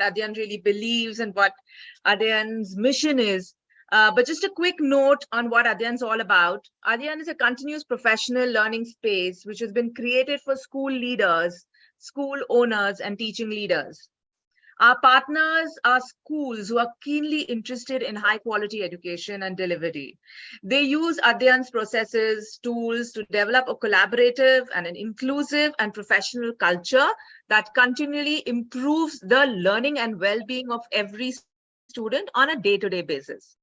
Adhyayan really believes and what Adhyayan's mission is. But just a quick note on what Adhyayan's all about. Adhyayan is a continuous professional learning space which has been created for school leaders, school owners, and teaching leaders. Our partners are schools who are keenly interested in high quality education and delivery. They use Adhyayan's processes, tools to develop a collaborative and an inclusive and professional culture that continually improves the learning and well-being of every student on a day-to-day basis.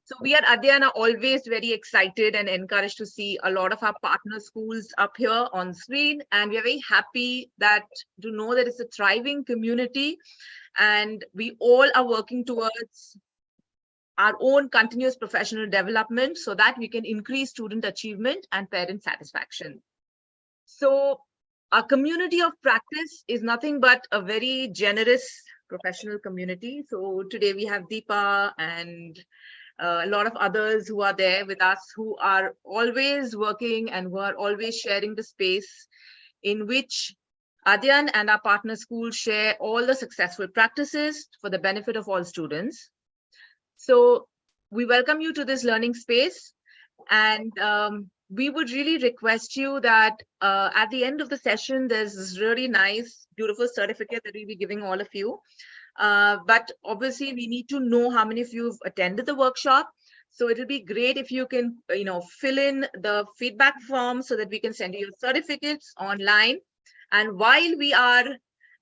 So we at Adhyayan are always very excited and encouraged to see a lot of our partner schools up here on screen. And we are very happy to know that it's a thriving community and we all are working towards our own continuous professional development so that we can increase student achievement and parent satisfaction. So our community of practice is nothing but a very generous professional community. So today we have Deepa and a lot of others who are there with us who are always working and who are always sharing the space in which Adhyayan and our partner schools share all the successful practices for the benefit of all students. So we welcome you to this learning space, and we would really request you that at the end of the session, there's this really nice, beautiful certificate that we'll be giving all of you. But obviously we need to know how many of you have attended the workshop. So it'll be great if you can, fill in the feedback form so that we can send you your certificates online. And while we are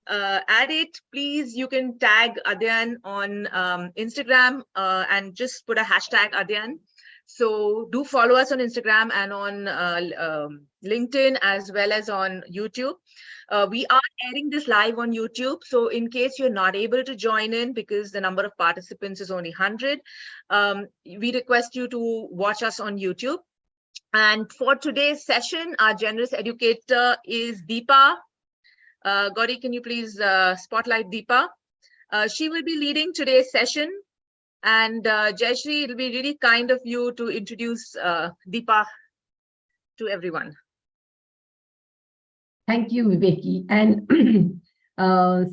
at it, please, you can tag Adhyayan on Instagram and just put a hashtag Adhyayan. So do follow us on Instagram and on LinkedIn as well as on YouTube. We are airing this live on YouTube. So in case you're not able to join in because the number of participants is only 100, we request you to watch us on YouTube. And for today's session, our generous educator is Deepa. Gauri, can you please spotlight Deepa? She will be leading today's session. And Jayashree, it'll be really kind of you to introduce Deepa to everyone. Thank you, Viveki. And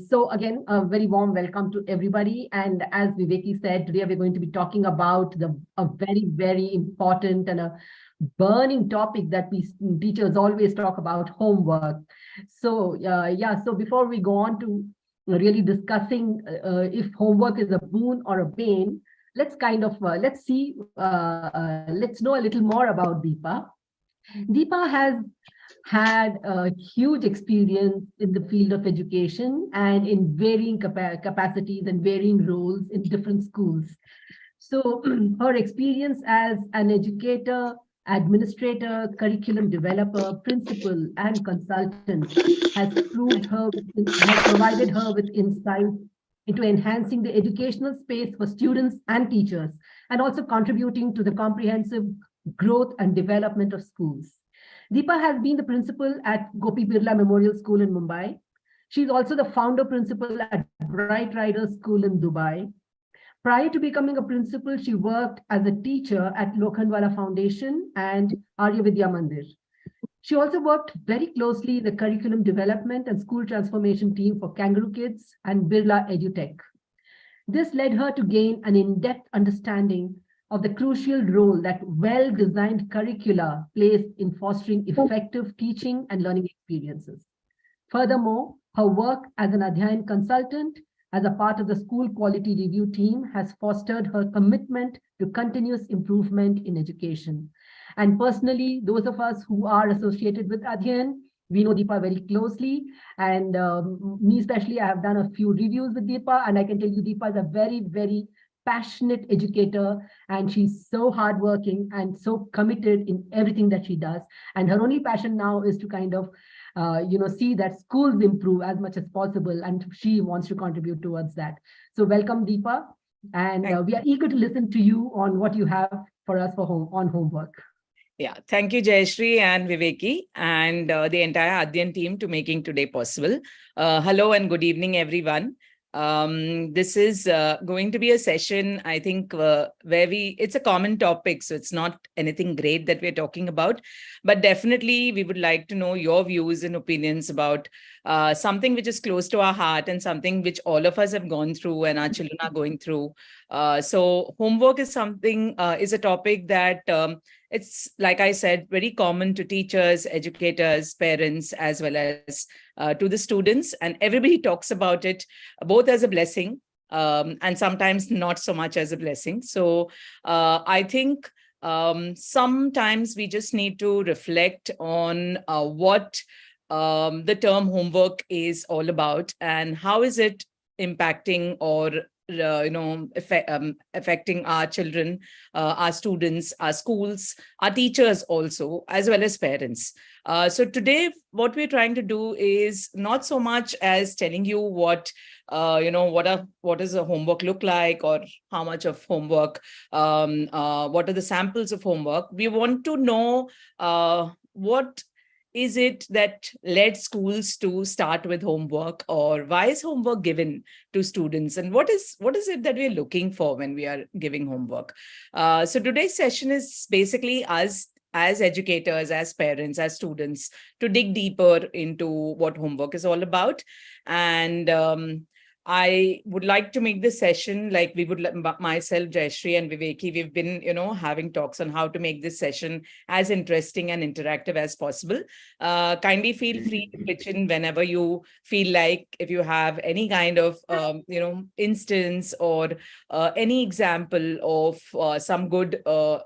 so again, a very warm welcome to everybody. And as Viveki said, today we're going to be talking about a very, very important and a burning topic that we teachers always talk about, homework. So so before we go on to really discussing if homework is a boon or a bane, let's kind of let's know a little more about Deepa. Deepa has had a huge experience in the field of education and in varying capacities and varying roles in different schools. So her experience as an educator, administrator, curriculum developer, principal, and consultant has provided her with insight into enhancing the educational space for students and teachers, and also contributing to the comprehensive growth and development of schools. Deepa has been the principal at Gopi Birla Memorial School in Mumbai. She's also the founder principal at Bright Riders School in Dubai. Prior to becoming a principal, she worked as a teacher at Lokhandwala Foundation and Arya Vidya Mandir. She also worked very closely in the curriculum development and school transformation team for Kangaroo Kids and Birla EduTech. This led her to gain an in-depth understanding of the crucial role that well-designed curricula plays in fostering effective teaching and learning experiences. Furthermore, her work as an Adhyayan consultant as a part of the school quality review team has fostered her commitment to continuous improvement in education. And personally, those of us who are associated with Adhyayan, we know Deepa very closely. And me especially, I have done a few reviews with Deepa, and I can tell you Deepa is a very, very passionate educator, and she's so hardworking and so committed in everything that she does. And her only passion now is to kind of see that schools improve as much as possible, and she wants to contribute towards that. So welcome, Deepa, and we are eager to listen to you on what you have for us for homework. Yeah, thank you, Jayashree and Viveki and the entire Adhyayan team to making today possible. Hello and good evening, everyone. This is going to be a session, I think, where it's a common topic, so it's not anything great that we're talking about, but definitely we would like to know your views and opinions about something which is close to our heart and something which all of us have gone through and our children are going through. So homework is something, is a topic that it's, like I said, very common to teachers, educators, parents, as well as to the students. And everybody talks about it both as a blessing and sometimes not so much as a blessing. So I think sometimes we just need to reflect on what the term homework is all about and how is it impacting or affecting our children, our students, our schools, our teachers also, as well as parents. So today, what we're trying to do is not so much as telling you what does a homework look like or how much of homework, what are the samples of homework. We want to know what is it that led schools to start with homework, or why is homework given to students, and what is it that we're looking for when we are giving homework. So today's session is basically us as educators, as parents, as students, to dig deeper into what homework is all about. And I would like to make this session, like we would, myself, Jayashree and Viveki, we've been, having talks on how to make this session as interesting and interactive as possible. Kindly feel free to pitch in whenever you feel like, if you have any kind of, instance or any example of some good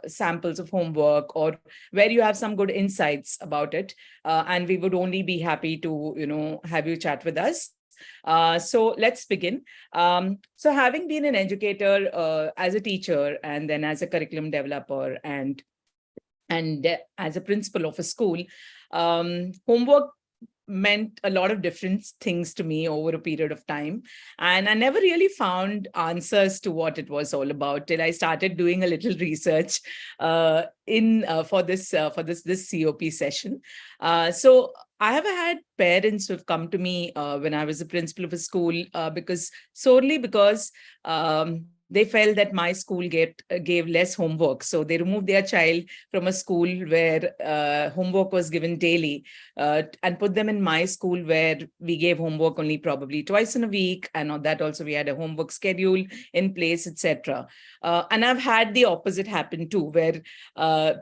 samples of homework, or where you have some good insights about it. And we would only be happy to, have you chat with us. So let's begin. So having been an educator, as a teacher, and then as a curriculum developer, and as a principal of a school, homework meant a lot of different things to me over a period of time, and I never really found answers to what it was all about till I started doing a little research for this COP session. So I have had parents who've come to me when I was a principal of a school because they felt that my school gave less homework. So they removed their child from a school where homework was given daily and put them in my school where we gave homework only probably twice in a week. And on that also we had a homework schedule in place, etc. And I've had the opposite happen too, where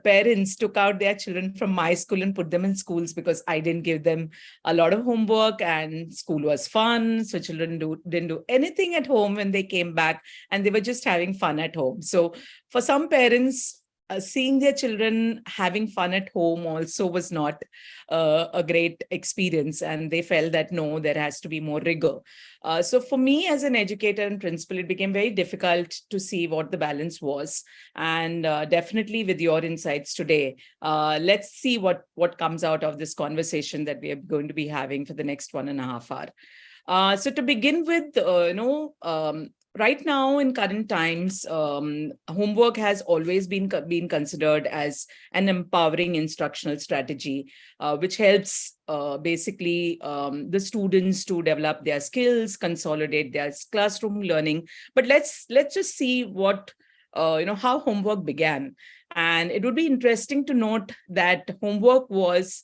parents took out their children from my school and put them in schools because I didn't give them a lot of homework and school was fun. So children didn't do anything at home when they came back, and they were just having fun at home. So for some parents, seeing their children having fun at home also was not a great experience, and they felt that no, there has to be more rigor. So for me as an educator and principal, it became very difficult to see what the balance was. And definitely with your insights today, let's see what comes out of this conversation that we are going to be having for the next 1.5 hours. So to begin with, right now in current times, homework has always been considered as an empowering instructional strategy, which helps basically the students to develop their skills, consolidate their classroom learning. But let's just see what how homework began. And it would be interesting to note that homework was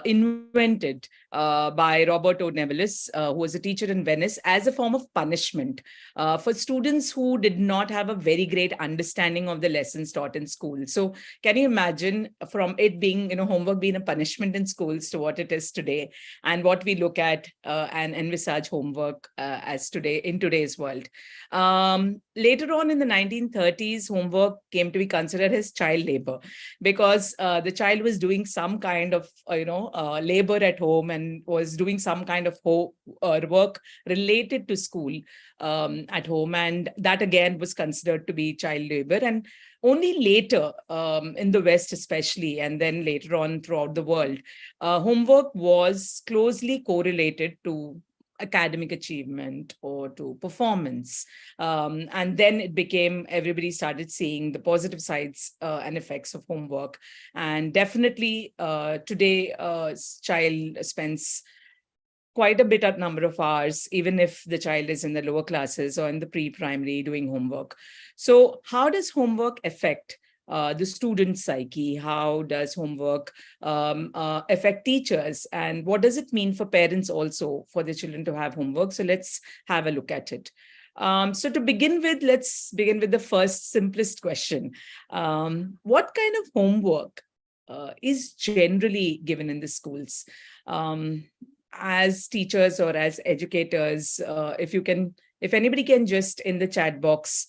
invented by Robert O. Nevelis, who was a teacher in Venice, as a form of punishment for students who did not have a very great understanding of the lessons taught in school. So can you imagine from it being, homework being a punishment in schools to what it is today, and what we look at and envisage homework as today in today's world. Later on in the 1930s, homework came to be considered as child labor, because the child was doing some kind of labor at home and was doing some kind of work related to school at home, and that again was considered to be child labor. And only later in the West especially, and then later on throughout the world, homework was closely correlated to academic achievement or to performance. And then it became, everybody started seeing the positive sides and effects of homework. And definitely today, child spends quite a bit of number of hours, even if the child is in the lower classes or in the pre-primary doing homework. So how does homework affect the student psyche? How does homework affect teachers? And what does it mean for parents also for their children to have homework? So let's have a look at it. So to begin with, let's begin with the first simplest question. What kind of homework is generally given in the schools? As teachers or as educators, if anybody can just in the chat box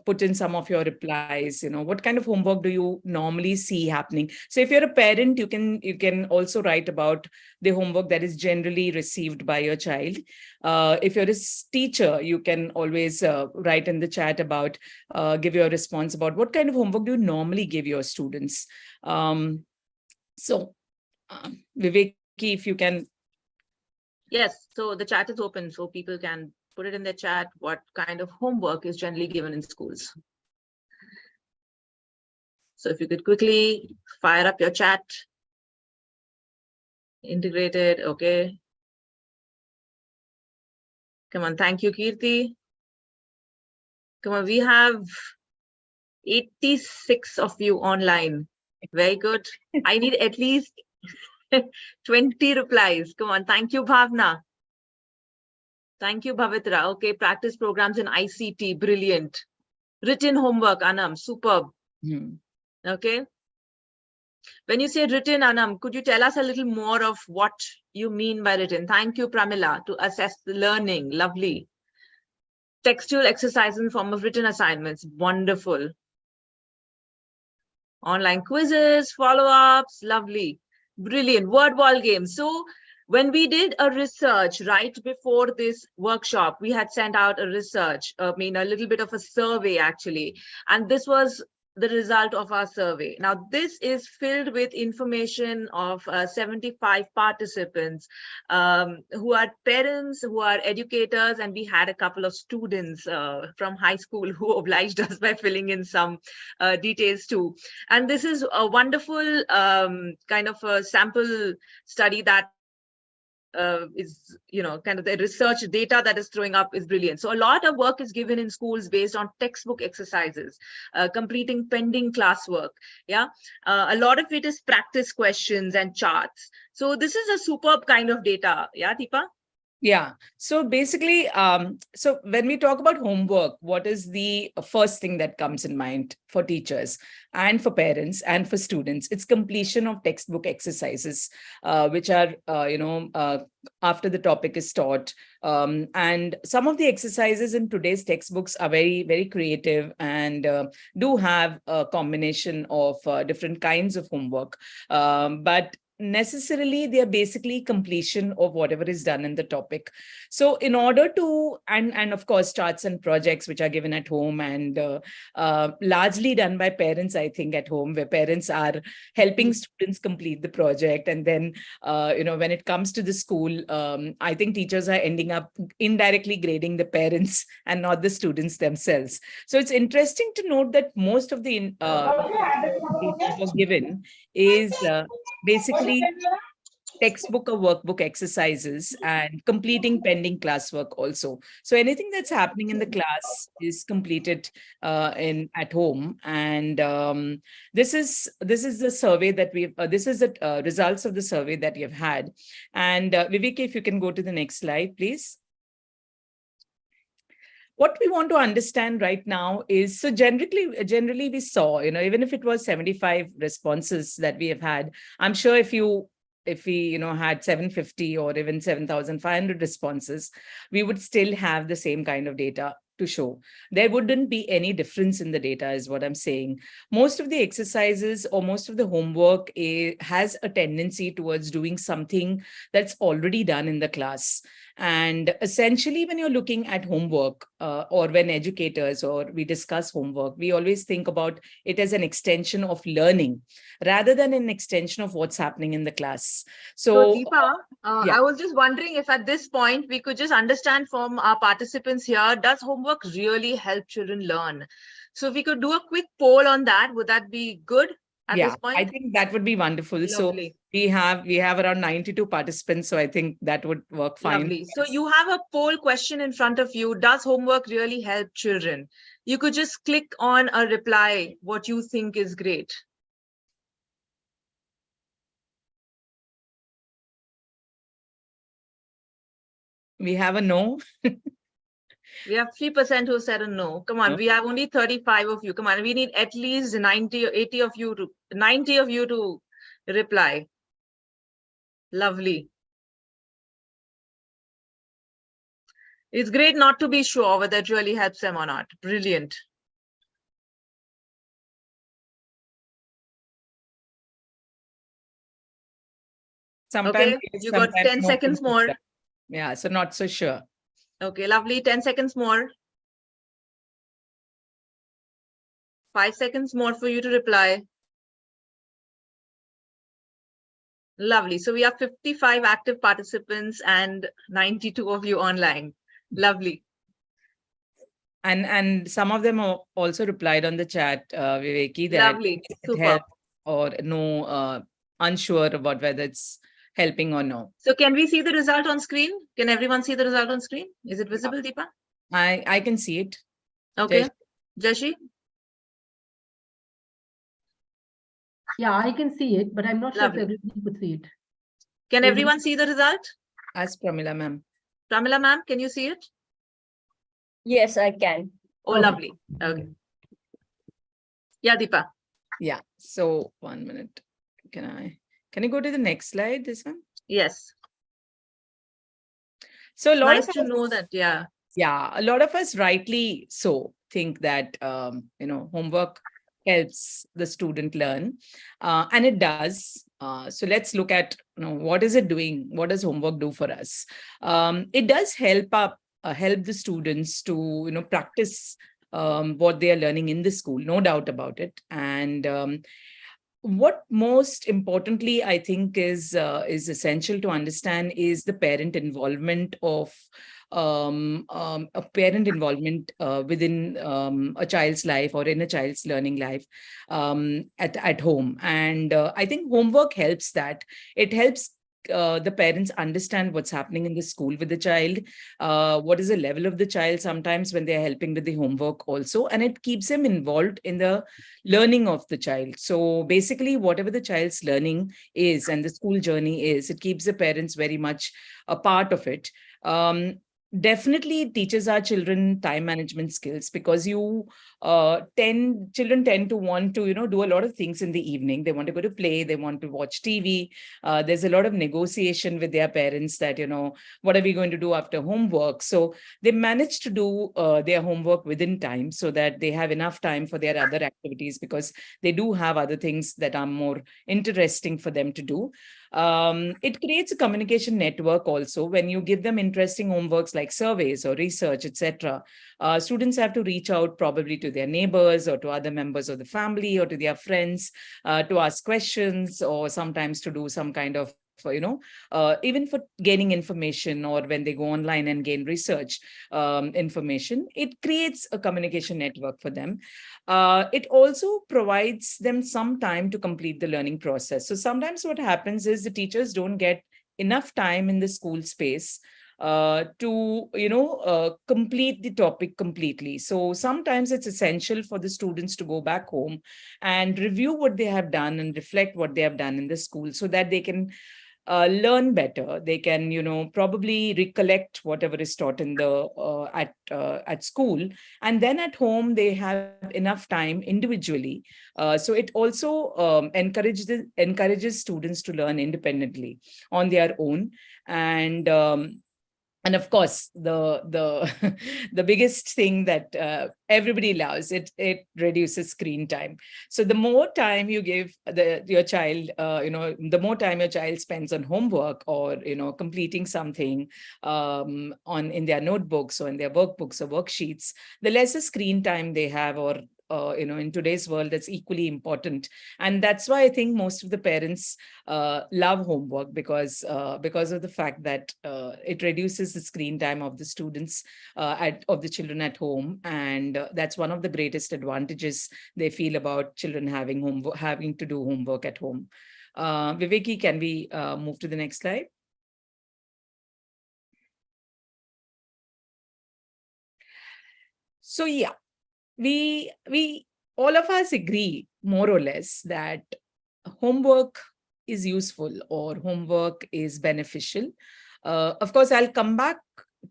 put in some of your replies, what kind of homework do you normally see happening? So if you're a parent, you can also write about the homework that is generally received by your child. If you're a teacher, you can always write in the chat about, give your response about what kind of homework do you normally give your students. Viveki, if you can. Yes, so the chat is open, so people can put it in the chat what kind of homework is generally given in schools. So if you could quickly fire up your chat. Integrated, okay. Come on, thank you, Kirti. Come on, we have 86 of you online. Very good. I need at least 20 replies. Come on, thank you, Bhavna. Thank you, Bhavitra. Okay, practice programs in ICT, brilliant. Written homework, Anam, superb. Okay. When you say written, Anam, could you tell us a little more of what you mean by written? Thank you, Pramila, to assess the learning. Lovely. Textual exercise in form of written assignments. Wonderful. Online quizzes, follow-ups. Lovely. Brilliant. Word wall games. So when we did a research right before this workshop, we had sent out a research, a little bit of a survey actually. And this was the result of our survey. Now, this is filled with information of 75 participants who are parents, who are educators, and we had a couple of students from high school who obliged us by filling in some details too. And this is a wonderful kind of a sample study that is, kind of the research data that is throwing up is brilliant. So a lot of work is given in schools based on textbook exercises, completing pending classwork. Yeah, a lot of it is practice questions and charts. So this is a superb kind of data. Yeah, Deepa? Yeah. So basically, so when we talk about homework, what is the first thing that comes in mind for teachers and for parents and for students? It's completion of textbook exercises, which are, after the topic is taught. And some of the exercises in today's textbooks are very, very creative and do have a combination of different kinds of homework. But necessarily they are basically completion of whatever is done in the topic. So in order to, and of course charts and projects which are given at home and largely done by parents, I think, at home, where parents are helping students complete the project. And then when it comes to the school, I think teachers are ending up indirectly grading the parents and not the students themselves. So it's interesting to note that most of the data was given is basically textbook or workbook exercises and completing pending classwork also. So anything that's happening in the class is completed at home. And this is the survey that we've, this is the results of the survey that you've had. And Viveki, if you can go to the next slide, please. What we want to understand right now is, so generally we saw, even if it was 75 responses that we have had, I'm sure if we had 750 or even 7,500 responses, we would still have the same kind of data to show. There wouldn't be any difference in the data is what I'm saying. Most of the exercises or most of the homework has a tendency towards doing something that's already done in the class. And essentially, when you're looking at homework or when educators or we discuss homework, we always think about it as an extension of learning rather than an extension of what's happening in the class. So Deepa, yeah. I was just wondering if at this point we could just understand from our participants here, does homework really help children learn? So if we could do a quick poll on that, would that be good at Yeah, this point? I think that would be wonderful. So Lovely. we have around 92 participants. So I think that would work fine. Lovely. So you have a poll question in front of you. Does homework really help children? You could just click on a reply, what you think is great. We have a no. We have 3% who said a no. Come on, No. we have only 35 of you. Come on, we need at least 90 or 80 of you to 90 of you to reply. Lovely. It's great not to be sure whether it really helps them or not. Brilliant. Sometimes Okay, yes, you got sometimes 10 no. seconds more. Yeah, so not so sure. Okay, lovely. 10 seconds more. 5 seconds more for you to reply. Lovely. So we have 55 active participants and 92 of you online. Lovely. And some of them also replied on the chat, Viveki, that Lovely. it Super. helped or no, unsure about whether it's helping or no. So can we see the result on screen? Can everyone see the result on screen? Is it visible, Deepa? I can see it. Okay. Jashi? Yeah, I can see it, but I'm not sure if Lovely. everybody could see it. Can everyone see the result? As Pramila ma'am. Pramila ma'am, can you see it? Yes, I can. Oh, Okay. lovely. Okay. Yeah, Deepa. Yeah. So 1 minute. Can you go to the next slide? This one. Yes. So a lot Nice of to us, know that. Yeah. yeah, a lot of us rightly so think that homework helps the student learn, and it does. So let's look at what is it doing? What does homework do for us? It does help the students to practice what they are learning in the school, no doubt about it. And what most importantly I think is essential to understand is the parent involvement of a parent involvement within a child's life or in a child's learning life at home. And I think homework helps that. It helps the parents understand what's happening in the school with the child, what is the level of the child sometimes when they're helping with the homework also, and it keeps them involved in the learning of the child. So basically, whatever the child's learning is and the school journey is, it keeps the parents very much a part of it. Definitely it teaches our children time management skills, because children tend to want to do a lot of things in the evening. They want to go to play, they want to watch TV. There's a lot of negotiation with their parents that what are we going to do after homework. So they manage to do their homework within time so that they have enough time for their other activities, because they do have other things that are more interesting for them to do. It creates a communication network also. When you give them interesting homeworks like surveys or research, etc., students have to reach out probably to their neighbors or to other members of the family or to their friends to ask questions, or sometimes to do some kind of even for gaining information, or when they go online and gain research information. It creates a communication network for them. It also provides them some time to complete the learning process. So sometimes what happens is the teachers don't get enough time in the school space to complete the topic completely. So sometimes it's essential for the students to go back home and review what they have done and reflect what they have done in the school, so that they can learn better. They can probably recollect whatever is taught in the at school, and then at home they have enough time individually. So it also encourages students to learn independently on their own. And of course, the the biggest thing that everybody loves, it reduces screen time. So the more time you give your child, the more time your child spends on homework or completing something in their notebooks or in their workbooks or worksheets, the lesser screen time they have, or in today's world, that's equally important. And that's why I think most of the parents love homework, because of the fact that it reduces the screen time of the students, of the children at home. And that's one of the greatest advantages they feel about children having to do homework at home. Viveki, can we move to the next slide? So yeah, we all of us agree more or less that homework is useful or homework is beneficial. Of course, I'll come back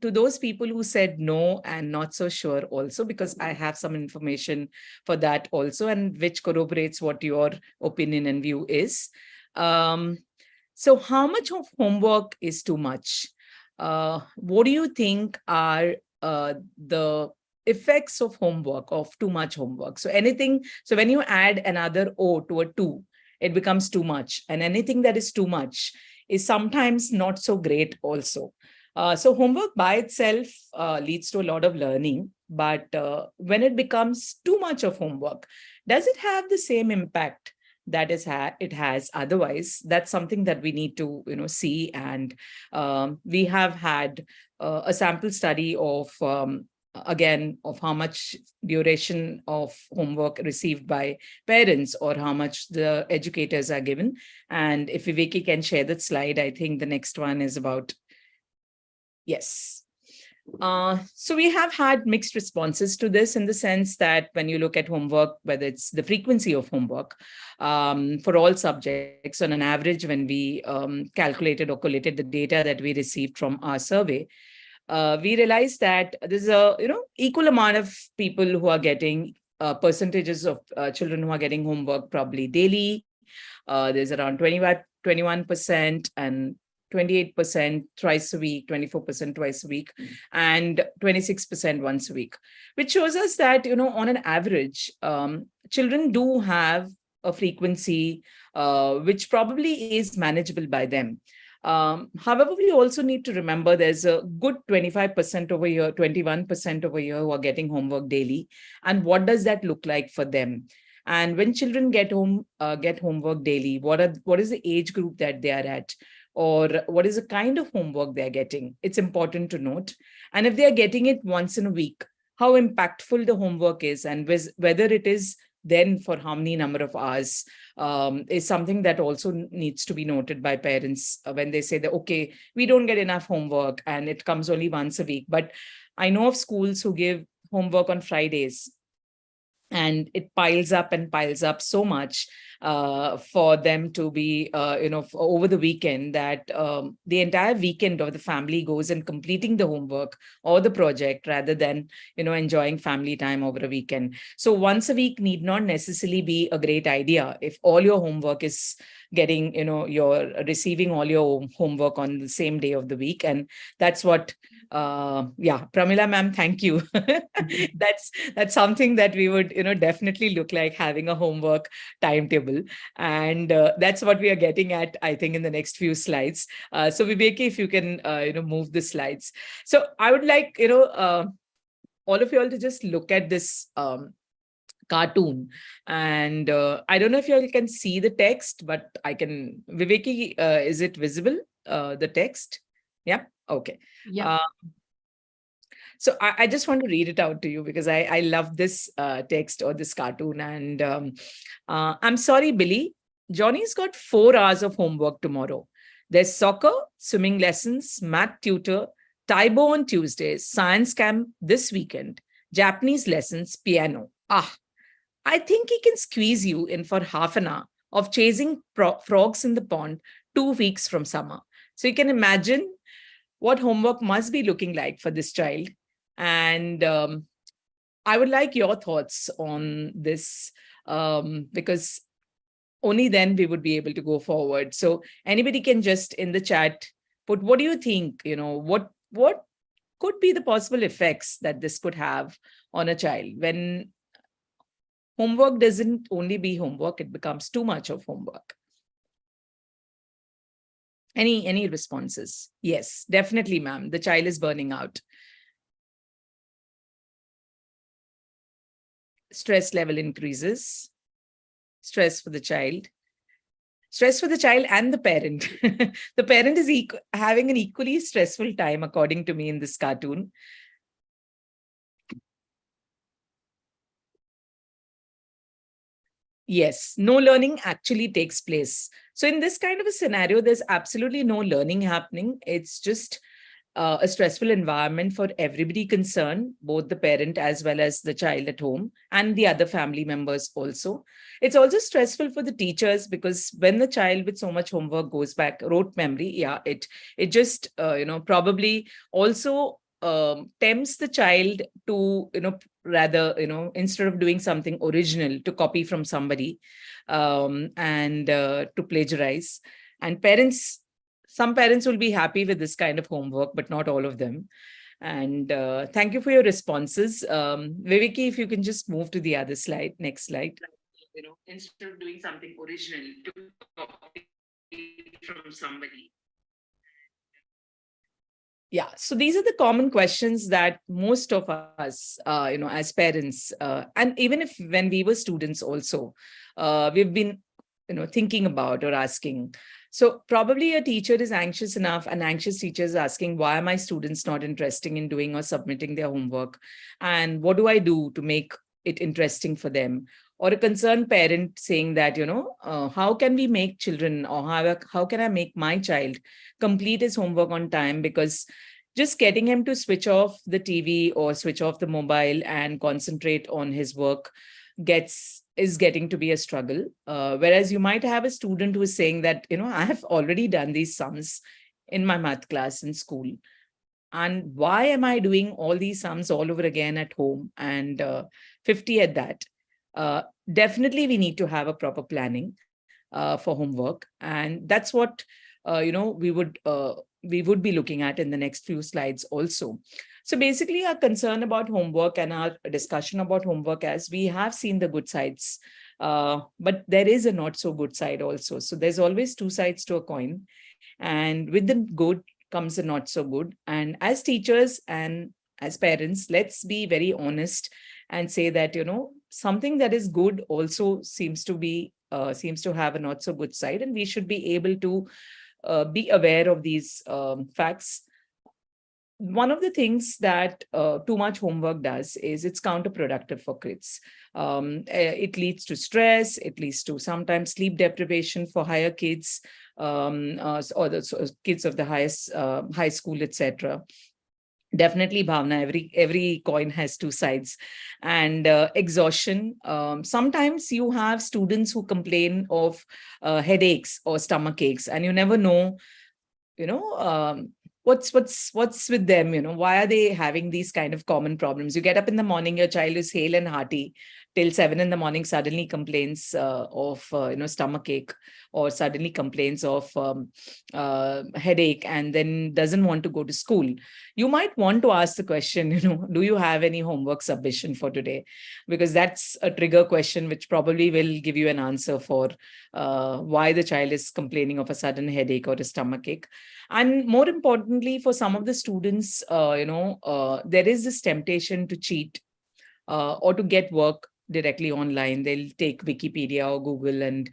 to those people who said no and not so sure also, because I have some information for that also, and which corroborates what your opinion and view is. So how much of homework is too much? What do you think are the effects of homework, of too much homework? So when you add another O to a 2, it becomes too much. And anything that is too much is sometimes not so great also. So homework by itself leads to a lot of learning, but when it becomes too much of homework, does it have the same impact that it has otherwise? That's something that we need to see. And we have had a sample study of again, of how much duration of homework received by parents or how much the educators are given. And if Viveki can share that slide, I think the next one is about, yes. So we have had mixed responses to this, in the sense that when you look at homework, whether it's the frequency of homework for all subjects, on an average, when we calculated or collated the data that we received from our survey, we realized that there's a equal amount of people who are getting percentages of children who are getting homework probably daily. There's around 21% and 28% twice a week, 24% twice a week, and 26% once a week, which shows us that, on an average, children do have a frequency which probably is manageable by them. However, we also need to remember there's a good 25% over here, 21% over here who are getting homework daily. And what does that look like for them? And when children get homework daily, what is the age group that they are at? Or what is the kind of homework they're getting? It's important to note. And if they're getting it once in a week, how impactful the homework is, and whether it is then for how many number of hours, is something that also needs to be noted by parents when they say that, okay, we don't get enough homework and it comes only once a week. But I know of schools who give homework on Fridays, and it piles up so much for them to be, over the weekend, that the entire weekend of the family goes in completing the homework or the project rather than, enjoying family time over a weekend. So once a week need not necessarily be a great idea if all your homework is getting, you're receiving all your homework on the same day of the week. And that's what, Pramila ma'am, thank you. That's something that we would, definitely look like having a homework timetable. And that's what we are getting at, I think, in the next few slides. So Viveki, if you can, move the slides. So I would like, all of you all to just look at this cartoon. And I don't know if you all can see the text, but I can. Viveki, is it visible, the text? Yeah. Okay. Yeah. So I just want to read it out to you because I love this text or this cartoon. And I'm sorry, Billy. Johnny's got 4 hours of homework tomorrow. There's soccer, swimming lessons, math tutor, Taibo on Tuesdays, science camp this weekend, Japanese lessons, piano. I think he can squeeze you in for half an hour of chasing frogs in the pond 2 weeks from summer. So you can imagine what homework must be looking like for this child. And I would like your thoughts on this, because only then we would be able to go forward. So anybody can just in the chat put, what do you think, what could be the possible effects that this could have on a child when homework doesn't only be homework, it becomes too much of homework. Any responses? Yes, definitely, ma'am. The child is burning out. stress level increases. Stress for the child. Stress for the child and the parent. The parent is having an equally stressful time, according to me, in this cartoon. Yes, no learning actually takes place. So in this kind of a scenario, there's absolutely no learning happening. It's just a stressful environment for everybody concerned, both the parent as well as the child at home and the other family members also. It's also stressful for the teachers, because when the child with so much homework goes back, rote memory, it just probably also tempts the child to rather instead of doing something original, to copy from somebody, and to plagiarize. And some parents will be happy with this kind of homework, but not all of them. And thank you for your responses. Viveki, if you can just move to the other slide, next slide. Instead of doing something original, to copy from somebody. Yeah, so these are the common questions that most of us, as parents, and even if when we were students also, we've been, thinking about or asking. So probably a teacher is anxious enough, an anxious teacher is asking, why are my students not interested in doing or submitting their homework? And what do I do to make it interesting for them? Or a concerned parent saying that, how can we make children, or how can I make my child complete his homework on time? Because just getting him to switch off the TV or switch off the mobile and concentrate on his work is getting to be a struggle. Whereas you might have a student who is saying that, I have already done these sums in my math class in school. And why am I doing all these sums all over again at home, and 50 at that? Definitely, we need to have a proper planning for homework. And that's what, we would be looking at in the next few slides also. So basically, our concern about homework and our discussion about homework, as we have seen the good sides, but there is a not so good side also. So there's always two sides to a coin. And with the good comes the not so good. And as teachers and as parents, let's be very honest and say that, something that is good also seems to have a not so good side. And we should be able to be aware of these facts. One of the things that too much homework does is it's counterproductive for kids. It leads to stress. It leads to sometimes sleep deprivation for higher kids, or the kids of the highest high school, etc. Definitely, Bhavna, every coin has two sides. And exhaustion. Sometimes you have students who complain of headaches or stomach aches, and you never know, what's with them, why are they having these kind of common problems? You get up in the morning, your child is hale and hearty, till 7 in the morning suddenly complains of stomach ache, or suddenly complains of headache, and then doesn't want to go to school. You might want to ask the question, do you have any homework submission for today? Because that's a trigger question which probably will give you an answer for why the child is complaining of a sudden headache or a stomach ache. And more importantly, for some of the students, there is this temptation to cheat or to get work directly online. They'll take Wikipedia or Google, and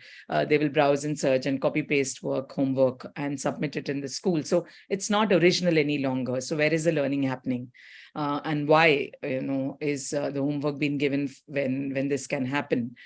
they will browse and search and copy paste homework and submit it in the school. So it's not original any longer. So where is the learning happening? And why, is the homework being given when this can happen?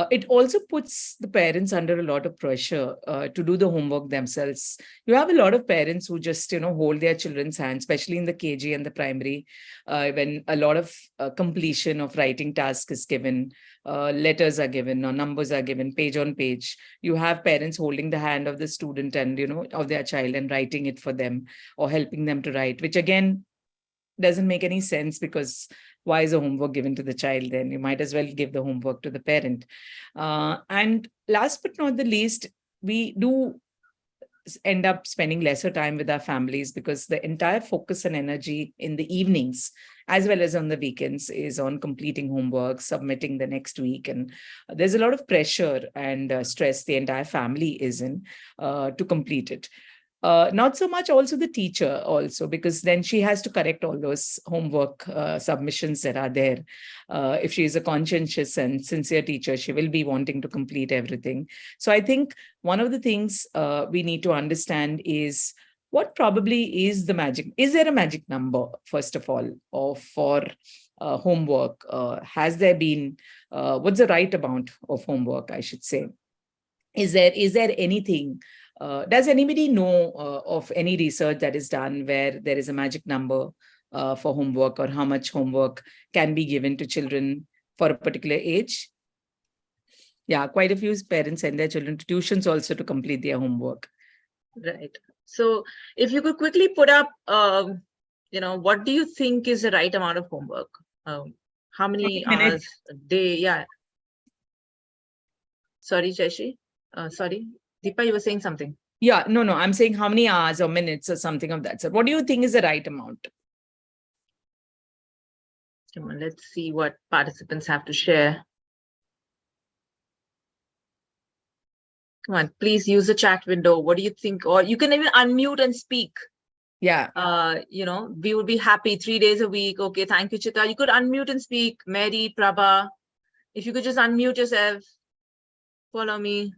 It also puts the parents under a lot of pressure to do the homework themselves. You have a lot of parents who just, hold their children's hands, especially in the KG and the primary, when a lot of completion of writing task is given, letters are given or numbers are given page on page. You have parents holding the hand of the student and, of their child and writing it for them or helping them to write, which again doesn't make any sense, because why is the homework given to the child then? You might as well give the homework to the parent. And last but not the least, we do end up spending lesser time with our families, because the entire focus and energy in the evenings as well as on the weekends is on completing homework, submitting the next week. And there's a lot of pressure and stress the entire family is in to complete it. Not so much also the teacher also, because then she has to correct all those homework submissions that are there. If she is a conscientious and sincere teacher, she will be wanting to complete everything. So I think one of the things we need to understand is what probably is the magic. Is there a magic number, first of all, for homework? Has there been, what's the right amount of homework, I should say? Is there anything? Does anybody know of any research that is done where there is a magic number for homework, or how much homework can be given to children for a particular age? Yeah, quite a few parents send their children to tuitions also to complete their homework. Right. So if you could quickly put up, what do you think is the right amount of homework? How many 30 minutes. hours a day? Yeah. Sorry, Jayashree. Sorry. Deepa, you were saying something. Yeah, no, I'm saying how many hours or minutes or something of that sort. What do you think is the right amount? Come on, let's see what participants have to share. Come on, please use the chat window. What do you think? Or you can even unmute and speak. Yeah. We would be happy 3 days a week. Okay, thank you, Chitra. You could unmute and speak. Mary, Prabha, if you could just unmute yourself. Follow me.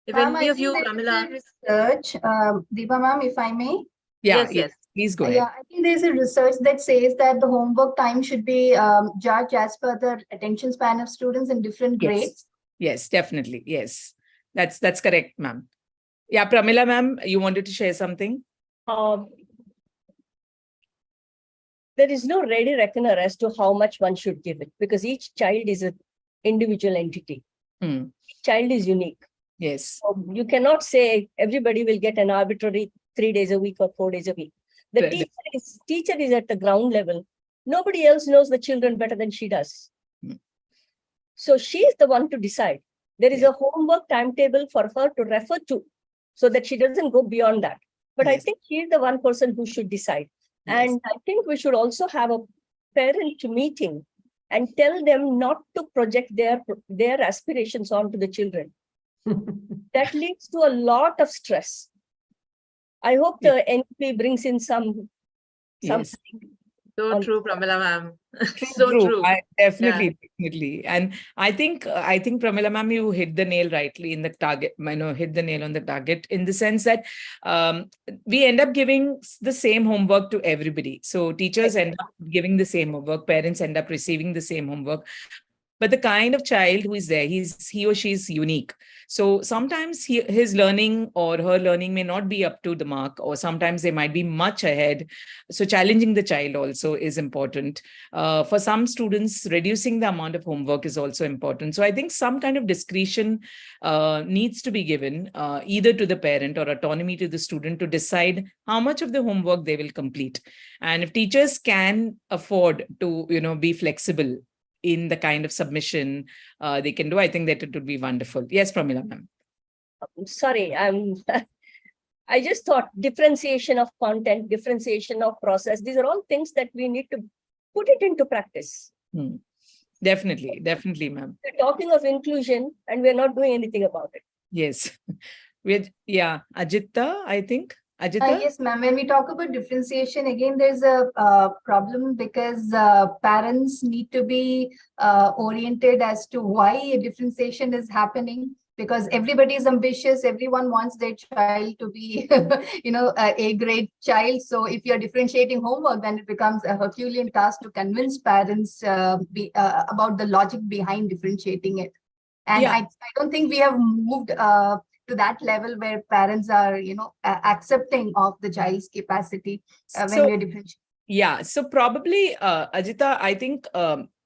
If any of you, Pramila. Research, Deepa ma'am, if I may. Yeah, Yes. please go ahead. Yeah, I think there's a research that says that the homework time should be judged as per the attention span of students in different grades. Yes, definitely. Yes, that's correct, ma'am. Yeah, Pramila ma'am, you wanted to share something? There is no ready reckoner as to how much one should give it, because each child is an individual entity. Each child is unique. Yes. You cannot say everybody will get an arbitrary 3 days a week or 4 days a week. The teacher is at the ground level. Nobody else knows the children better than she does. So she is the one to decide. There is a homework timetable for her to refer to, so that she doesn't go beyond that. But I think she is the one person who should decide. And I think we should also have a parent meeting and tell them not to project their aspirations onto the children. That leads to a lot of stress. I hope the NP brings in some. So true, Pramila ma'am. So true. Definitely. And I think Pramila ma'am, you hit the nail rightly in the target. Hit the nail on the target, in the sense that we end up giving the same homework to everybody. So teachers end up giving the same homework, parents end up receiving the same homework. But the kind of child who is there, he or she is unique. So sometimes his learning or her learning may not be up to the mark, or sometimes they might be much ahead. So challenging the child also is important. For some students, reducing the amount of homework is also important. So I think some kind of discretion needs to be given, either to the parent or autonomy to the student to decide how much of the homework they will complete. And if teachers can afford to, be flexible in the kind of submission they can do, I think that it would be wonderful. Yes, Pramila ma'am. Sorry, I just thought differentiation of content, differentiation of process. These are all things that we need to put it into practice. Definitely, ma'am. We're talking of inclusion and we're not doing anything about it. Yes. Ajita, I think. Ajita? Yes, ma'am. When we talk about differentiation, again, there's a problem, because parents need to be oriented as to why a differentiation is happening, because everybody is ambitious. Everyone wants their child to be, a grade child. So if you're differentiating homework, then it becomes a Herculean task to convince parents about the logic behind differentiating it. And I don't think we have moved to that level where parents are, accepting of the child's capacity when we're differentiating. Yeah, so probably, Ajita, I think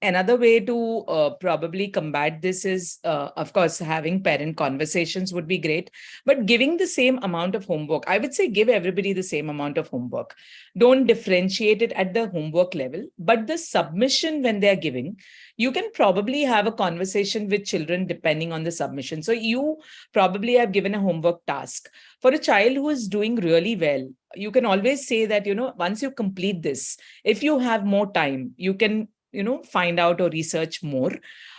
another way to probably combat this is, of course, having parent conversations would be great, but giving the same amount of homework. I would say give everybody the same amount of homework. Don't differentiate it at the homework level, but the submission when they're giving, you can probably have a conversation with children depending on the submission. So you probably have given a homework task. For a child who is doing really well, you can always say that, once you complete this, if you have more time, you can, find out or research more.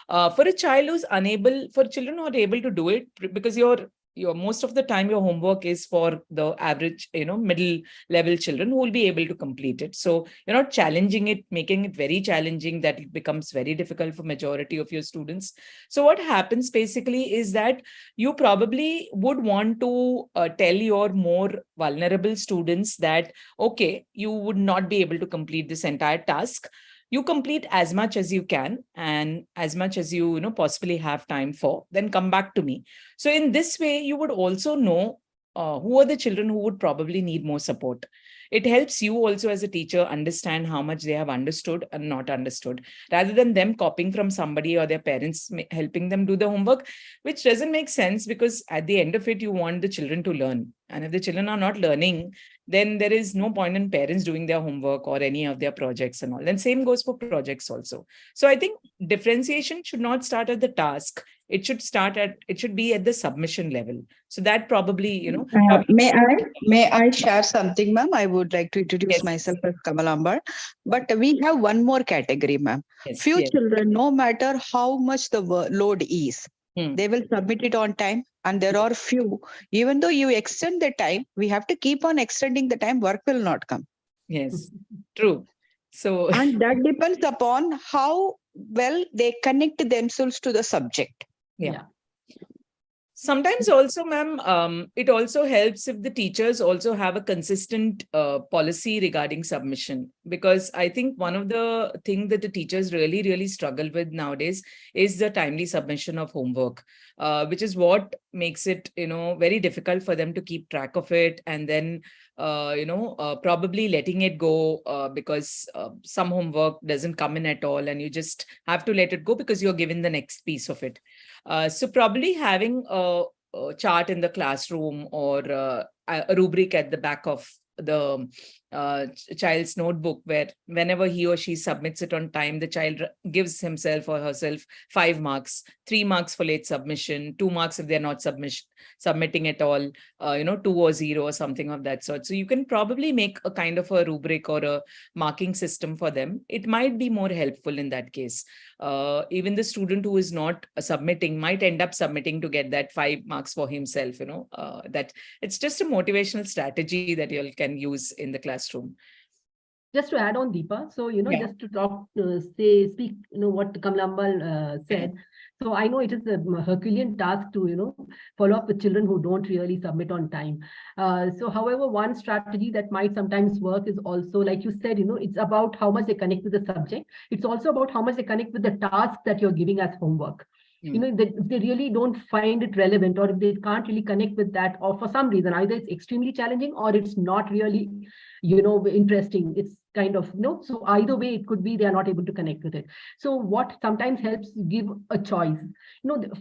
For a child who's unable, for children who are able to do it, because your most of the time your homework is for the average, middle level children who will be able to complete it. So you're not challenging it, making it very challenging that it becomes very difficult for majority of your students. So what happens basically is that you probably would want to tell your more vulnerable students that, okay, you would not be able to complete this entire task. You complete as much as you can and as much as you possibly have time for, then come back to me. So in this way, you would also know who are the children who would probably need more support. It helps you also as a teacher understand how much they have understood and not understood, rather than them copying from somebody or their parents helping them do the homework, which doesn't make sense, because at the end of it, you want the children to learn. And if the children are not learning, then there is no point in parents doing their homework or any of their projects and all. And same goes for projects also. So I think differentiation should not start at the task. It should be at the submission level. So that probably, May I share something, ma'am? I would like to introduce Yes. myself as Kamalambar. But we have one more category, ma'am. Yes, Few yes. children, no matter how much the load is, they will submit it on time. And there are few, even though you extend the time, we have to keep on extending the time, work will not come. Yes, true. So And that depends upon how well they connect themselves to the subject. yeah. Sometimes also, ma'am, it also helps if the teachers also have a consistent policy regarding submission, because I think one of the things that the teachers really, really struggle with nowadays is the timely submission of homework, which is what makes it, very difficult for them to keep track of it, and then probably letting it go because some homework doesn't come in at all, and you just have to let it go because you're given the next piece of it. So probably having a chart in the classroom or a rubric at the back of the child's notebook, where whenever he or she submits it on time, the child gives himself or herself 5 marks, 3 marks for late submission, 2 marks if they're not submitting at all, 2 or 0 or something of that sort. So you can probably make a kind of a rubric or a marking system for them. It might be more helpful in that case. Even the student who is not submitting might end up submitting to get that 5 marks for himself, that it's just a motivational strategy that you can use in the classroom. Just to add on, Deepa, so, Yeah. just to speak, what Kamalambal said. So I know it is a Herculean task to, follow up with children who don't really submit on time. So however, one strategy that might sometimes work is also, like you said, it's about how much they connect with the subject. It's also about how much they connect with the task that you're giving as homework. If they really don't find it relevant, or if they can't really connect with that, or for some reason, either it's extremely challenging or it's not really, interesting. It's kind of, so either way, it could be they are not able to connect with it. So what sometimes helps, give a choice.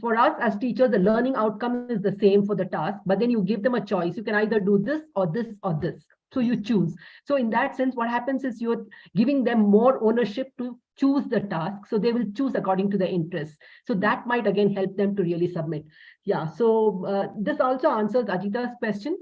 For us as teachers, the learning outcome is the same for the task, but then you give them a choice. You can either do this or this or this. So you choose. So in that sense, what happens is you're giving them more ownership to choose the task. So they will choose according to their interests. So that might again help them to really submit. Yeah. So this also answers Ajita's question.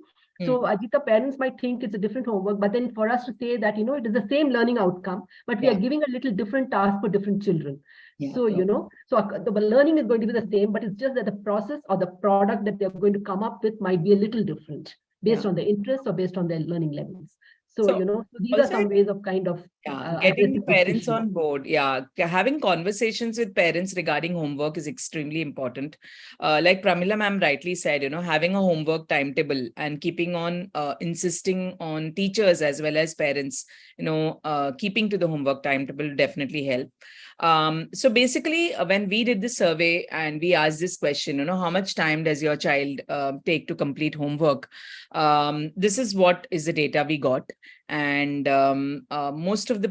So Ajita, parents might think it's a different homework, but then for us to say that, it is the same learning outcome, but we are giving a little different task for different children. Yeah. So, the learning is going to be the same, but it's just that the process or the product that they're going to come up with might be a little different based on their interests or based on their learning levels. So, so these are some ways of kind of getting the parents on board. Yeah, having conversations with parents regarding homework is extremely important. Like Pramila ma'am rightly said, having a homework timetable and keeping on insisting on teachers as well as parents, keeping to the homework timetable definitely help. So basically, when we did the survey and we asked this question, how much time does your child take to complete homework? This is what is the data we got. And most of the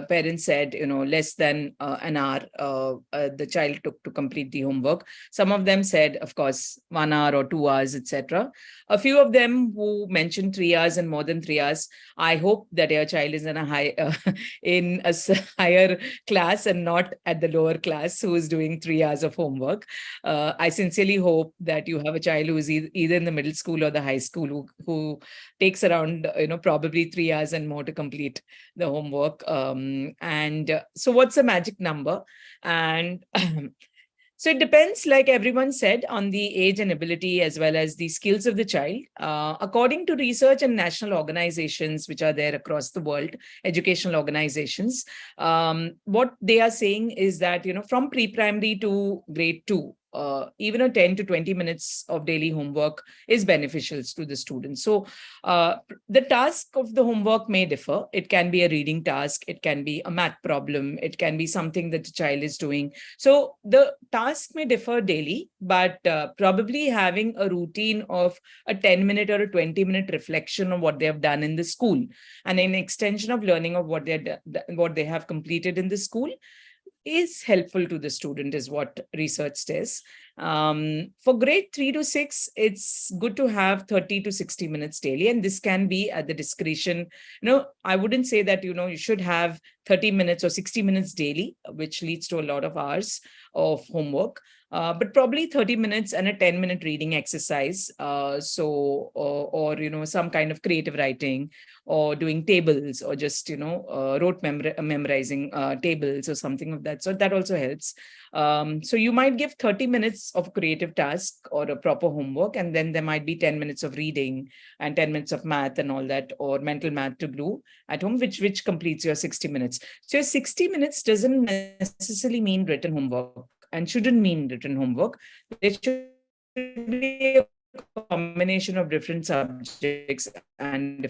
parents said, less than an hour the child took to complete the homework. Some of them said, of course, 1 hour or 2 hours, etc. A few of them who mentioned 3 hours and more than 3 hours. I hope that your child is in a higher class and not at the lower class who is doing 3 hours of homework. I sincerely hope that you have a child who is either in the middle school or the high school who takes around, probably 3 hours and more to complete the homework. So what's the magic number? And So it depends, like everyone said, on the age and ability as well as the skills of the child. According to research and national organizations which are there across the world, educational organizations, what they are saying is that, from pre-primary to grade 2, even a 10 to 20 minutes of daily homework is beneficial to the students. So the task of the homework may differ. It can be a reading task. It can be a math problem. It can be something that the child is doing. So the task may differ daily, but probably having a routine of a 10-minute or a 20-minute reflection of what they have done in the school and an extension of learning of what they have completed in the school is helpful to the student, is what research says. For grade 3 to 6, it's good to have 30 to 60 minutes daily, and this can be at the discretion. I wouldn't say that, you should have 30 minutes or 60 minutes daily, which leads to a lot of hours of homework. But probably 30 minutes and a 10-minute reading exercise. Or some kind of creative writing or doing tables or just, rote memorizing tables or something of that. So that also helps. So you might give 30 minutes of creative task or a proper homework, and then there might be 10 minutes of reading and 10 minutes of math and all that, or mental math to do at home, which completes your 60 minutes. So your 60 minutes doesn't necessarily mean written homework and shouldn't mean written homework. There should be a combination of different subjects and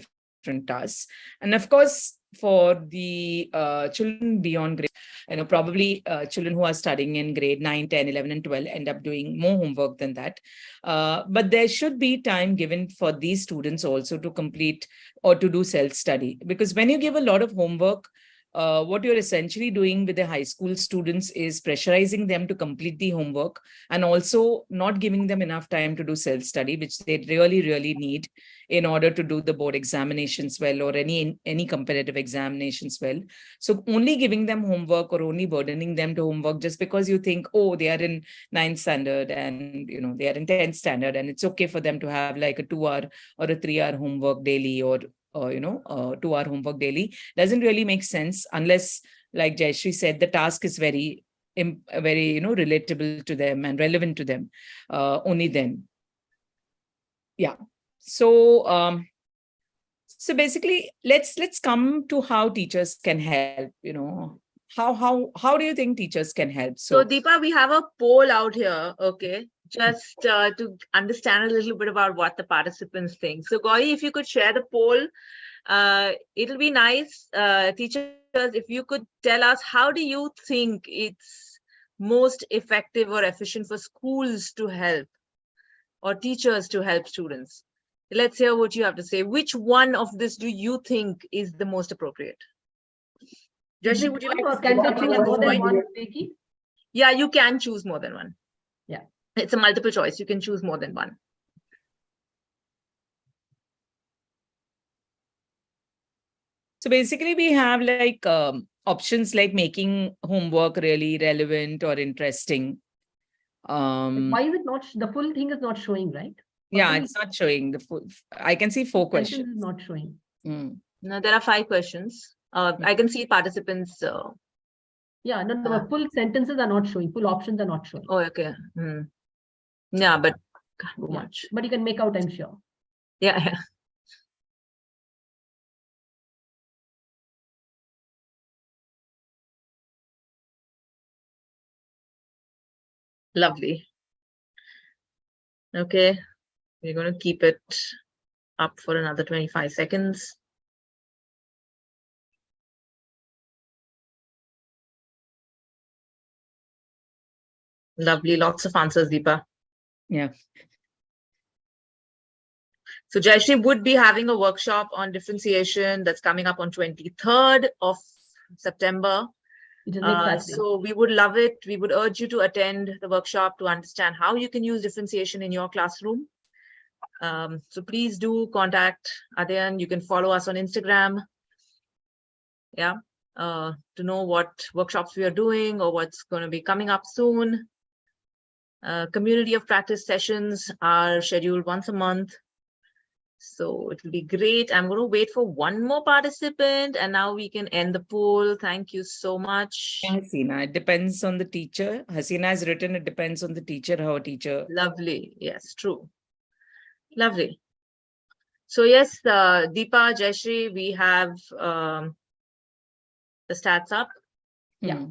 different tasks. And of course, for the children beyond grade, probably children who are studying in grade 9, 10, 11, and 12 end up doing more homework than that. But there should be time given for these students also to complete or to do self-study. Because when you give a lot of homework, what you're essentially doing with the high school students is pressurizing them to complete the homework and also not giving them enough time to do self-study, which they really, really need in order to do the board examinations well or any competitive examinations well. So only giving them homework or only burdening them to homework just because you think, oh, they are in 9th standard and they are in 10th standard and it's okay for them to have like a 2-hour or a 3-hour homework daily or 2-hour homework daily doesn't really make sense unless, like Jayashree said, the task is very relatable to them and relevant to them. Only then. Yeah. So so basically, let's come to how teachers can help. How do you think teachers can help? So Deepa, we have a poll out here. Okay. Just to understand a little bit about what the participants think. So Gauri, if you could share the poll, it'll be nice. Teachers, if you could tell us, how do you think it's most effective or efficient for schools to help or teachers to help students? Let's hear what you have to say. Which one of this do you think is the most appropriate? Jayashree, would you like to can they choose more than one, Vicky? Yeah, you can choose more than one. Yeah. It's a multiple choice. You can choose more than one. So basically, we have like options like making homework really relevant or interesting. Why is it not? The full thing is not showing, right? Yeah, it's not showing the full. I can see 4 questions. Is not showing. No, there are 5 questions. I can see participants. Yeah, no, full sentences are not showing. Full options are not showing. Oh, okay. Yeah, but can't do much. But you can make out, I'm sure. Yeah. Lovely. Okay, we're going to keep it up for another 25 seconds. Lovely, lots of answers, Deepa. Yeah. So Jayashree would be having a workshop on differentiation that's coming up on 23rd of September. So we would love it. We would urge you to attend the workshop to understand how you can use differentiation in your classroom. So please do contact Adhyayan. You can follow us on Instagram. Yeah, to know what workshops we are doing or what's going to be coming up soon. Community of practice sessions are scheduled once a month. So it will be great. I'm going to wait for one more participant and now we can end the poll. Thank you so much. Hasina, it depends on the teacher. Hasina has written, it depends on the teacher, how a teacher. Lovely. Yes, true. Lovely. So yes, Deepa, Jayashree, we have the stats up. Yeah.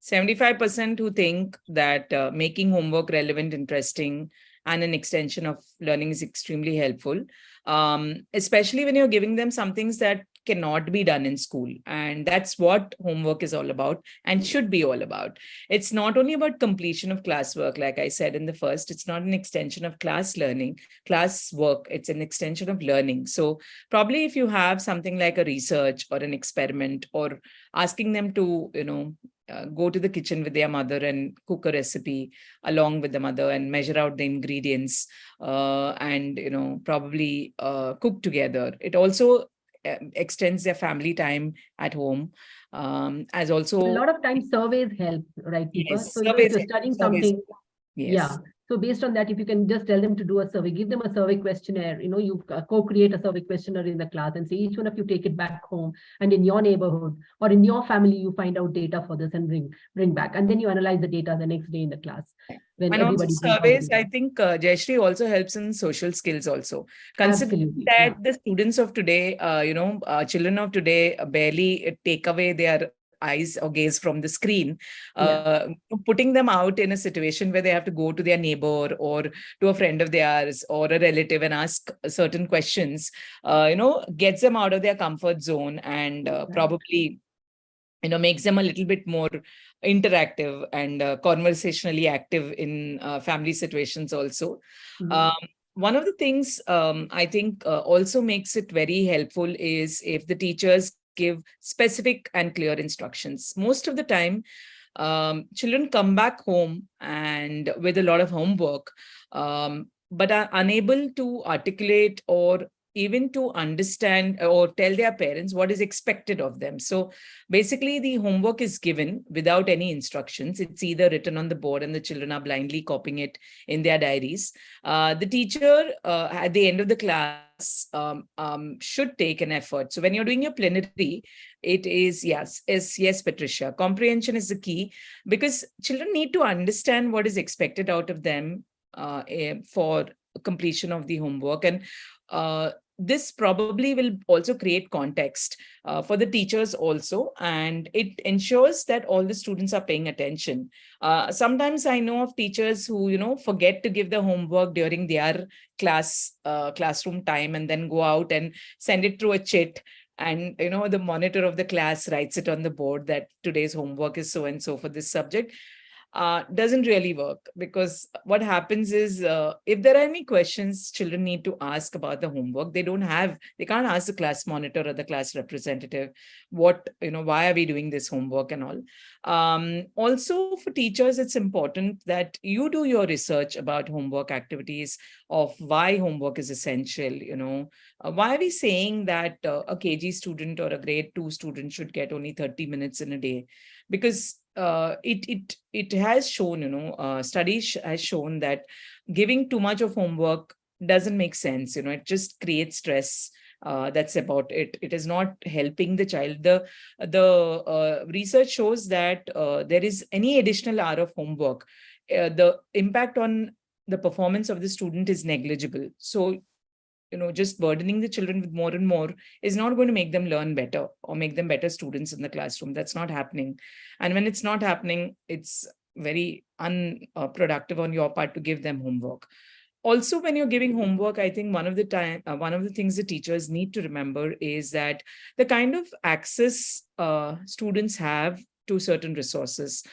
75% who think that making homework relevant, interesting, and an extension of learning is extremely helpful, especially when you're giving them some things that cannot be done in school. And that's what homework is all about and should be all about. It's not only about completion of classwork, like I said in the first, it's not an extension of class learning, class work, it's an extension of learning. So probably if you have something like a research or an experiment or asking them to, go to the kitchen with their mother and cook a recipe along with the mother and measure out the ingredients and probably cook together. It also extends their family time at home. As also a lot of times surveys help, right, Deepa? Yes, So surveys, if you're studying surveys. something, Yes. yeah. So based on that, if you can just tell them to do a survey, give them a survey questionnaire, you co-create a survey questionnaire in the class and say each one of you take it back home, and in your neighborhood or in your family, you find out data for this and bring back. And then you analyze the data the next day in the class. When and also everybody surveys, I think Jayashree also helps in social skills also. Considering Absolutely, that yeah. the students of today, children of today barely take away their eyes or gaze from the screen, putting them out in a situation where they have to go to their neighbor or to a friend of theirs or a relative and ask certain questions, gets them out of their comfort zone and probably makes them a little bit more interactive and conversationally active in family situations also. One of the things I think also makes it very helpful is if the teachers give specific and clear instructions. Most of the time, children come back home and with a lot of homework, but are unable to articulate or even to understand or tell their parents what is expected of them. So basically the homework is given without any instructions. It's either written on the board and the children are blindly copying it in their diaries. The teacher at the end of the class should take an effort. So when you're doing your plenary, it is yes, Patricia. Comprehension is the key because children need to understand what is expected out of them for completion of the homework. And this probably will also create context for the teachers also, and it ensures that all the students are paying attention. Sometimes I know of teachers who forget to give the homework during their classroom time and then go out and send it through a chit, and the monitor of the class writes it on the board that today's homework is so and so for this subject. Doesn't really work, because what happens is if there are any questions children need to ask about the homework, they can't ask the class monitor or the class representative why are we doing this homework and all. Also for teachers, it's important that you do your research about homework activities, of why homework is essential. Why are we saying that a KG student or a grade 2 student should get only 30 minutes in a day? Because it has shown, studies has shown that giving too much of homework doesn't make sense. It just creates stress. That's about it. It is not helping the child. The research shows that there is any additional hour of homework, the impact on the performance of the student is negligible. So just burdening the children with more and more is not going to make them learn better or make them better students in the classroom. That's not happening. And when it's not happening, it's very unproductive on your part to give them homework. Also, when you're giving homework, I think one of the things the teachers need to remember is that the kind of access students have to certain resources.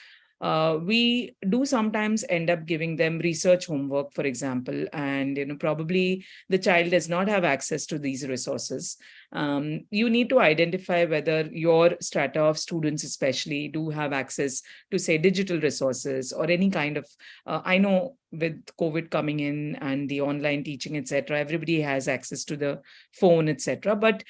We do sometimes end up giving them research homework, for example, and probably the child does not have access to these resources. You need to identify whether your strata of students especially do have access to, say, digital resources or any kind of, I know with COVID coming in and the online teaching, etc., everybody has access to the phone, etc. But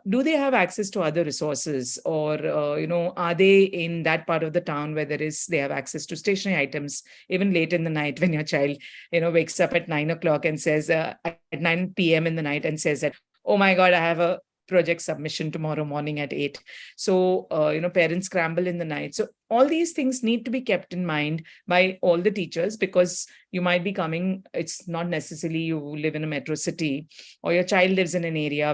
do they have access to other resources, or are they in that part of the town where they have access to stationery items even late in the night when your child wakes up at 9 o'clock and says at 9 p.m. in the night and says that, oh my God, I have a project submission tomorrow morning at 8. So, parents scramble in the night. So all these things need to be kept in mind by all the teachers, because you might be coming, it's not necessarily you live in a metro city, or your child lives in an area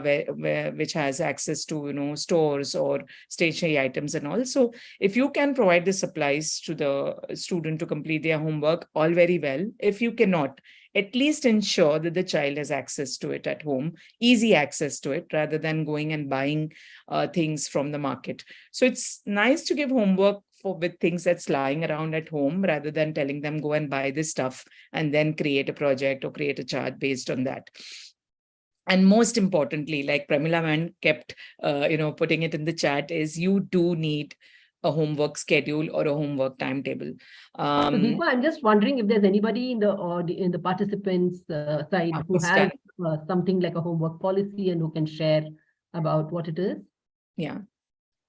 which has access to, stores or stationery items and all. So if you can provide the supplies to the student to complete their homework, all very well. If you cannot, at least ensure that the child has access to it at home, easy access to it, rather than going and buying things from the market. So it's nice to give homework with things that's lying around at home, rather than telling them go and buy this stuff and then create a project or create a chart based on that. And most importantly, like Pramila man kept putting it in the chat, is you do need a homework schedule or a homework timetable. So Deepa, I'm just wondering if there's anybody in the participants side who has something like a homework policy and who can share about what it is. Yeah.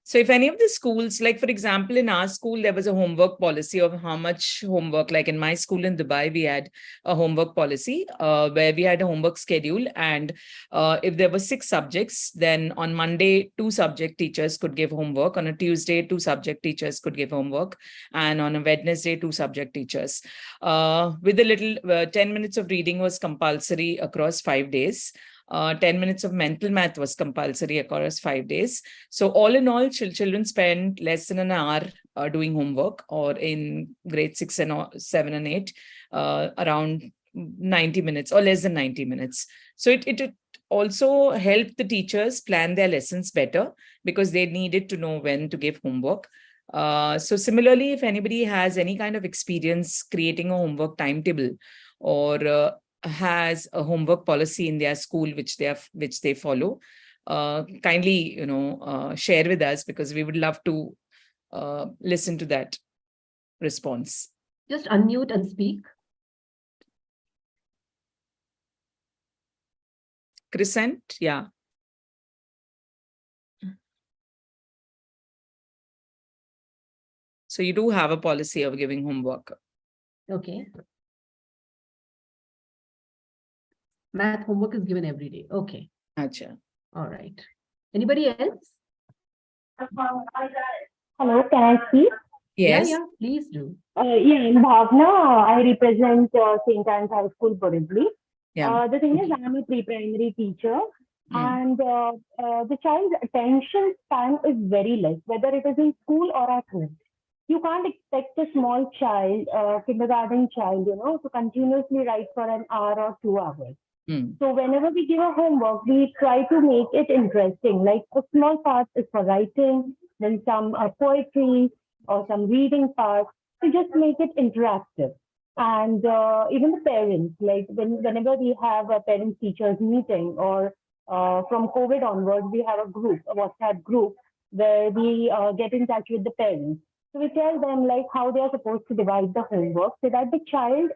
So if any of the schools, like for example, in our school, there was a homework policy of how much homework, like in my school in Dubai, we had a homework policy where we had a homework schedule. And if there were 6 subjects, then on Monday, 2 subject teachers could give homework. On a Tuesday, 2 subject teachers could give homework. And on a Wednesday, 2 subject teachers. With a little 10 minutes of reading was compulsory across 5 days. 10 minutes of mental math was compulsory across 5 days. So all in all, children spend less than an hour doing homework, or in grade 6 and 7 and 8, around 90 minutes or less than 90 minutes. So it also helped the teachers plan their lessons better, because they needed to know when to give homework. So similarly, if anybody has any kind of experience creating a homework timetable, or has a homework policy in their school which they follow, kindly share with us, because we would love to listen to that response. Just unmute and speak. Crescent, yeah. So you do have a policy of giving homework. Okay. Math homework is given every day. Okay. Achha. All right. Anybody else? Hello, can I speak? Yes. Yeah, please do. I'm Bhavna. I represent St. Anne's High School, Borivali. Yeah. The thing is, I'm a pre-primary teacher, and the child's attention span is very less, whether it is in school or at home. You can't expect a small child, kindergarten child, to continuously write for an hour or 2 hours. So whenever we give a homework, we try to make it interesting. Like a small part is for writing, then some poetry or some reading part, to just make it interactive. And even the parents, like whenever we have a parents-teachers meeting, or from COVID onwards, we have a WhatsApp group, where we get in touch with the parents. So we tell them like how they are supposed to divide the homework, so that the child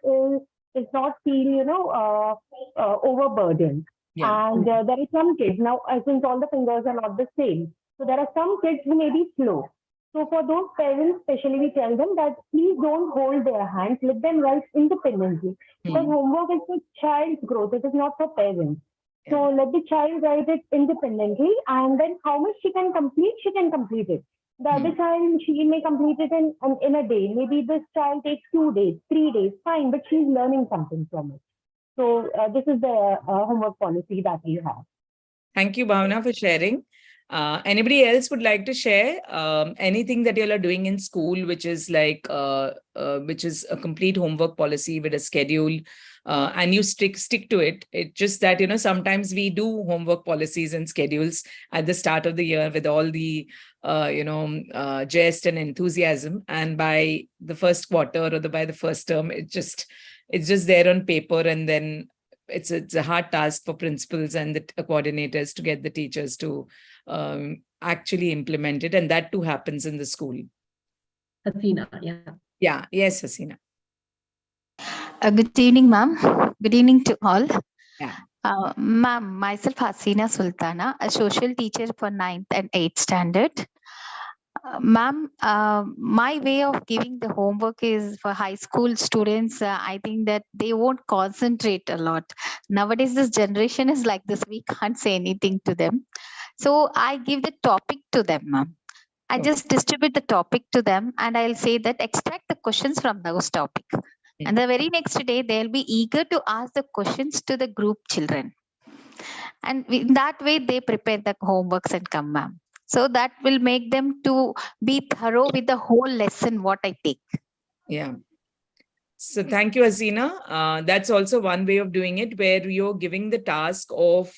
does not feel, overburdened. Yeah. And there are some kids, now I think all the fingers are not the same. So there are some kids who may be slow. So for those parents, especially, we tell them that please don't hold their hands, let them write independently. Because homework is for child's growth, it is not for parents. Yeah. So let the child write it independently, and then how much she can complete it. The other child, she may complete it in a day. Maybe this child takes 2 days, 3 days, fine, but she's learning something from it. So this is the homework policy that we have. Thank you, Bhavna, for sharing. Anybody else would like to share anything that you all are doing in school, which is like which is a complete homework policy with a schedule, and you stick to it? It's just that sometimes we do homework policies and schedules at the start of the year with all the jest and enthusiasm, and by the first quarter or by the first term, it's just there on paper, and then it's a hard task for principals and the coordinators to get the teachers to actually implement it, and that too happens in the school. Hasina, yeah. Yeah, yes, Hasina. Good evening, ma'am. Good evening to all. Yeah. Ma'am, myself Hasina Sultana, a social teacher for 9th and 8th standard. Ma'am, my way of giving the homework is for high school students. I think that they won't concentrate a lot. Nowadays, this generation is like this. We can't say anything to them. So I give the topic to them, ma'am. I just distribute the topic to them and I'll say that extract the questions from those topics. And the very next day, they'll be eager to ask the questions to the group children. And in that way, they prepare the homeworks and come, ma'am. So that will make them to be thorough with the whole lesson, what I take. Yeah. So thank you, Hasina. That's also one way of doing it, where you're giving the task of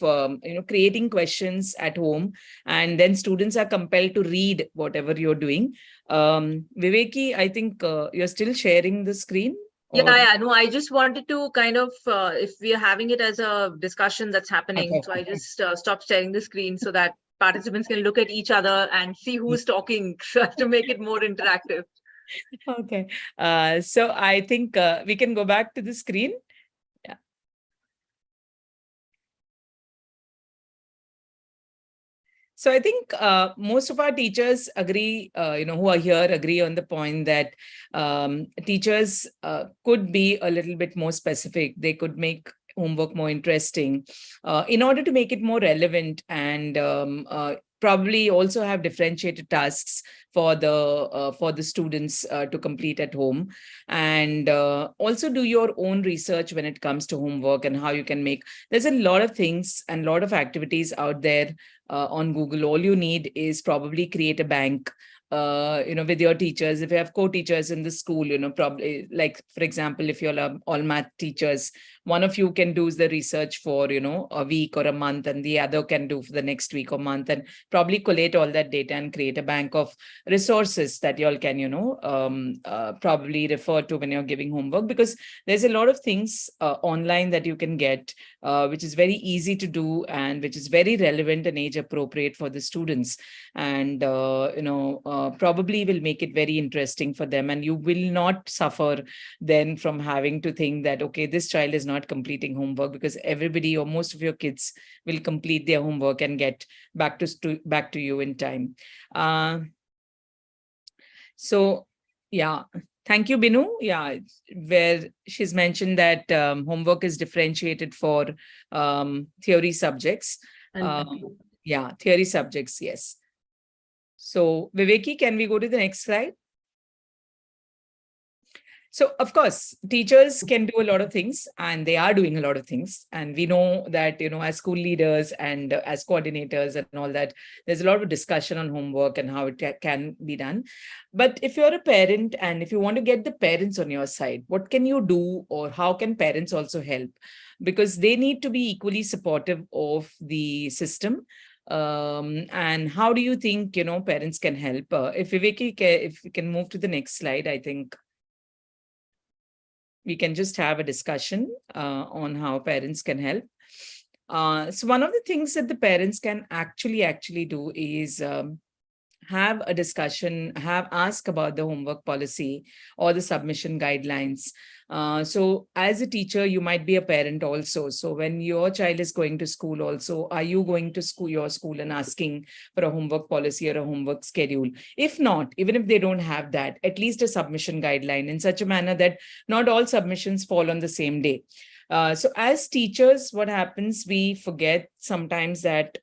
creating questions at home, and then students are compelled to read whatever you're doing. Viveki, I think you're still sharing the screen. Yeah, no, I just wanted to kind of, if we are having it as a discussion that's happening, Okay. so I just stopped sharing the screen so that participants can look at each other and see who's talking, so to make it more interactive. Okay. So I think we can go back to the screen. Yeah. So I think most of our teachers agree, who are here agree on the point that teachers could be a little bit more specific. They could make homework more interesting in order to make it more relevant, and probably also have differentiated tasks for the students to complete at home, and also do your own research when it comes to homework and how you can make. There's a lot of things and a lot of activities out there on Google. All you need is probably create a bank, with your teachers. If you have co-teachers in the school, probably, like, for example, if you're all math teachers, one of you can do the research for, a week or a month, and the other can do for the next week or month, and probably collate all that data and create a bank of resources that you all can, probably refer to when you're giving homework, because there's a lot of things online that you can get, which is very easy to do and which is very relevant and age appropriate for the students, and probably will make it very interesting for them, and you will not suffer then from having to think that, okay, this child is not completing homework, because everybody or most of your kids will complete their homework and get back to you in time. So yeah, thank you, Binu. Yeah, where she's mentioned that homework is differentiated for theory subjects. Yeah, theory subjects, yes. So Viveki, can we go to the next slide? So, of course, teachers can do a lot of things, and they are doing a lot of things. And we know that, as school leaders and as coordinators and all that, there's a lot of discussion on homework and how it can be done. But if you're a parent and if you want to get the parents on your side, what can you do, or how can parents also help? Because they need to be equally supportive of the system. And how do you think, parents can help? If Viveki, if we can move to the next slide, I think we can just have a discussion on how parents can help. So one of the things that the parents can actually do is have a discussion, ask about the homework policy or the submission guidelines. So as a teacher, you might be a parent also. So when your child is going to school also, are you going to your school and asking for a homework policy or a homework schedule? If not, even if they don't have that, at least a submission guideline in such a manner that not all submissions fall on the same day. So as teachers, what happens, we forget sometimes that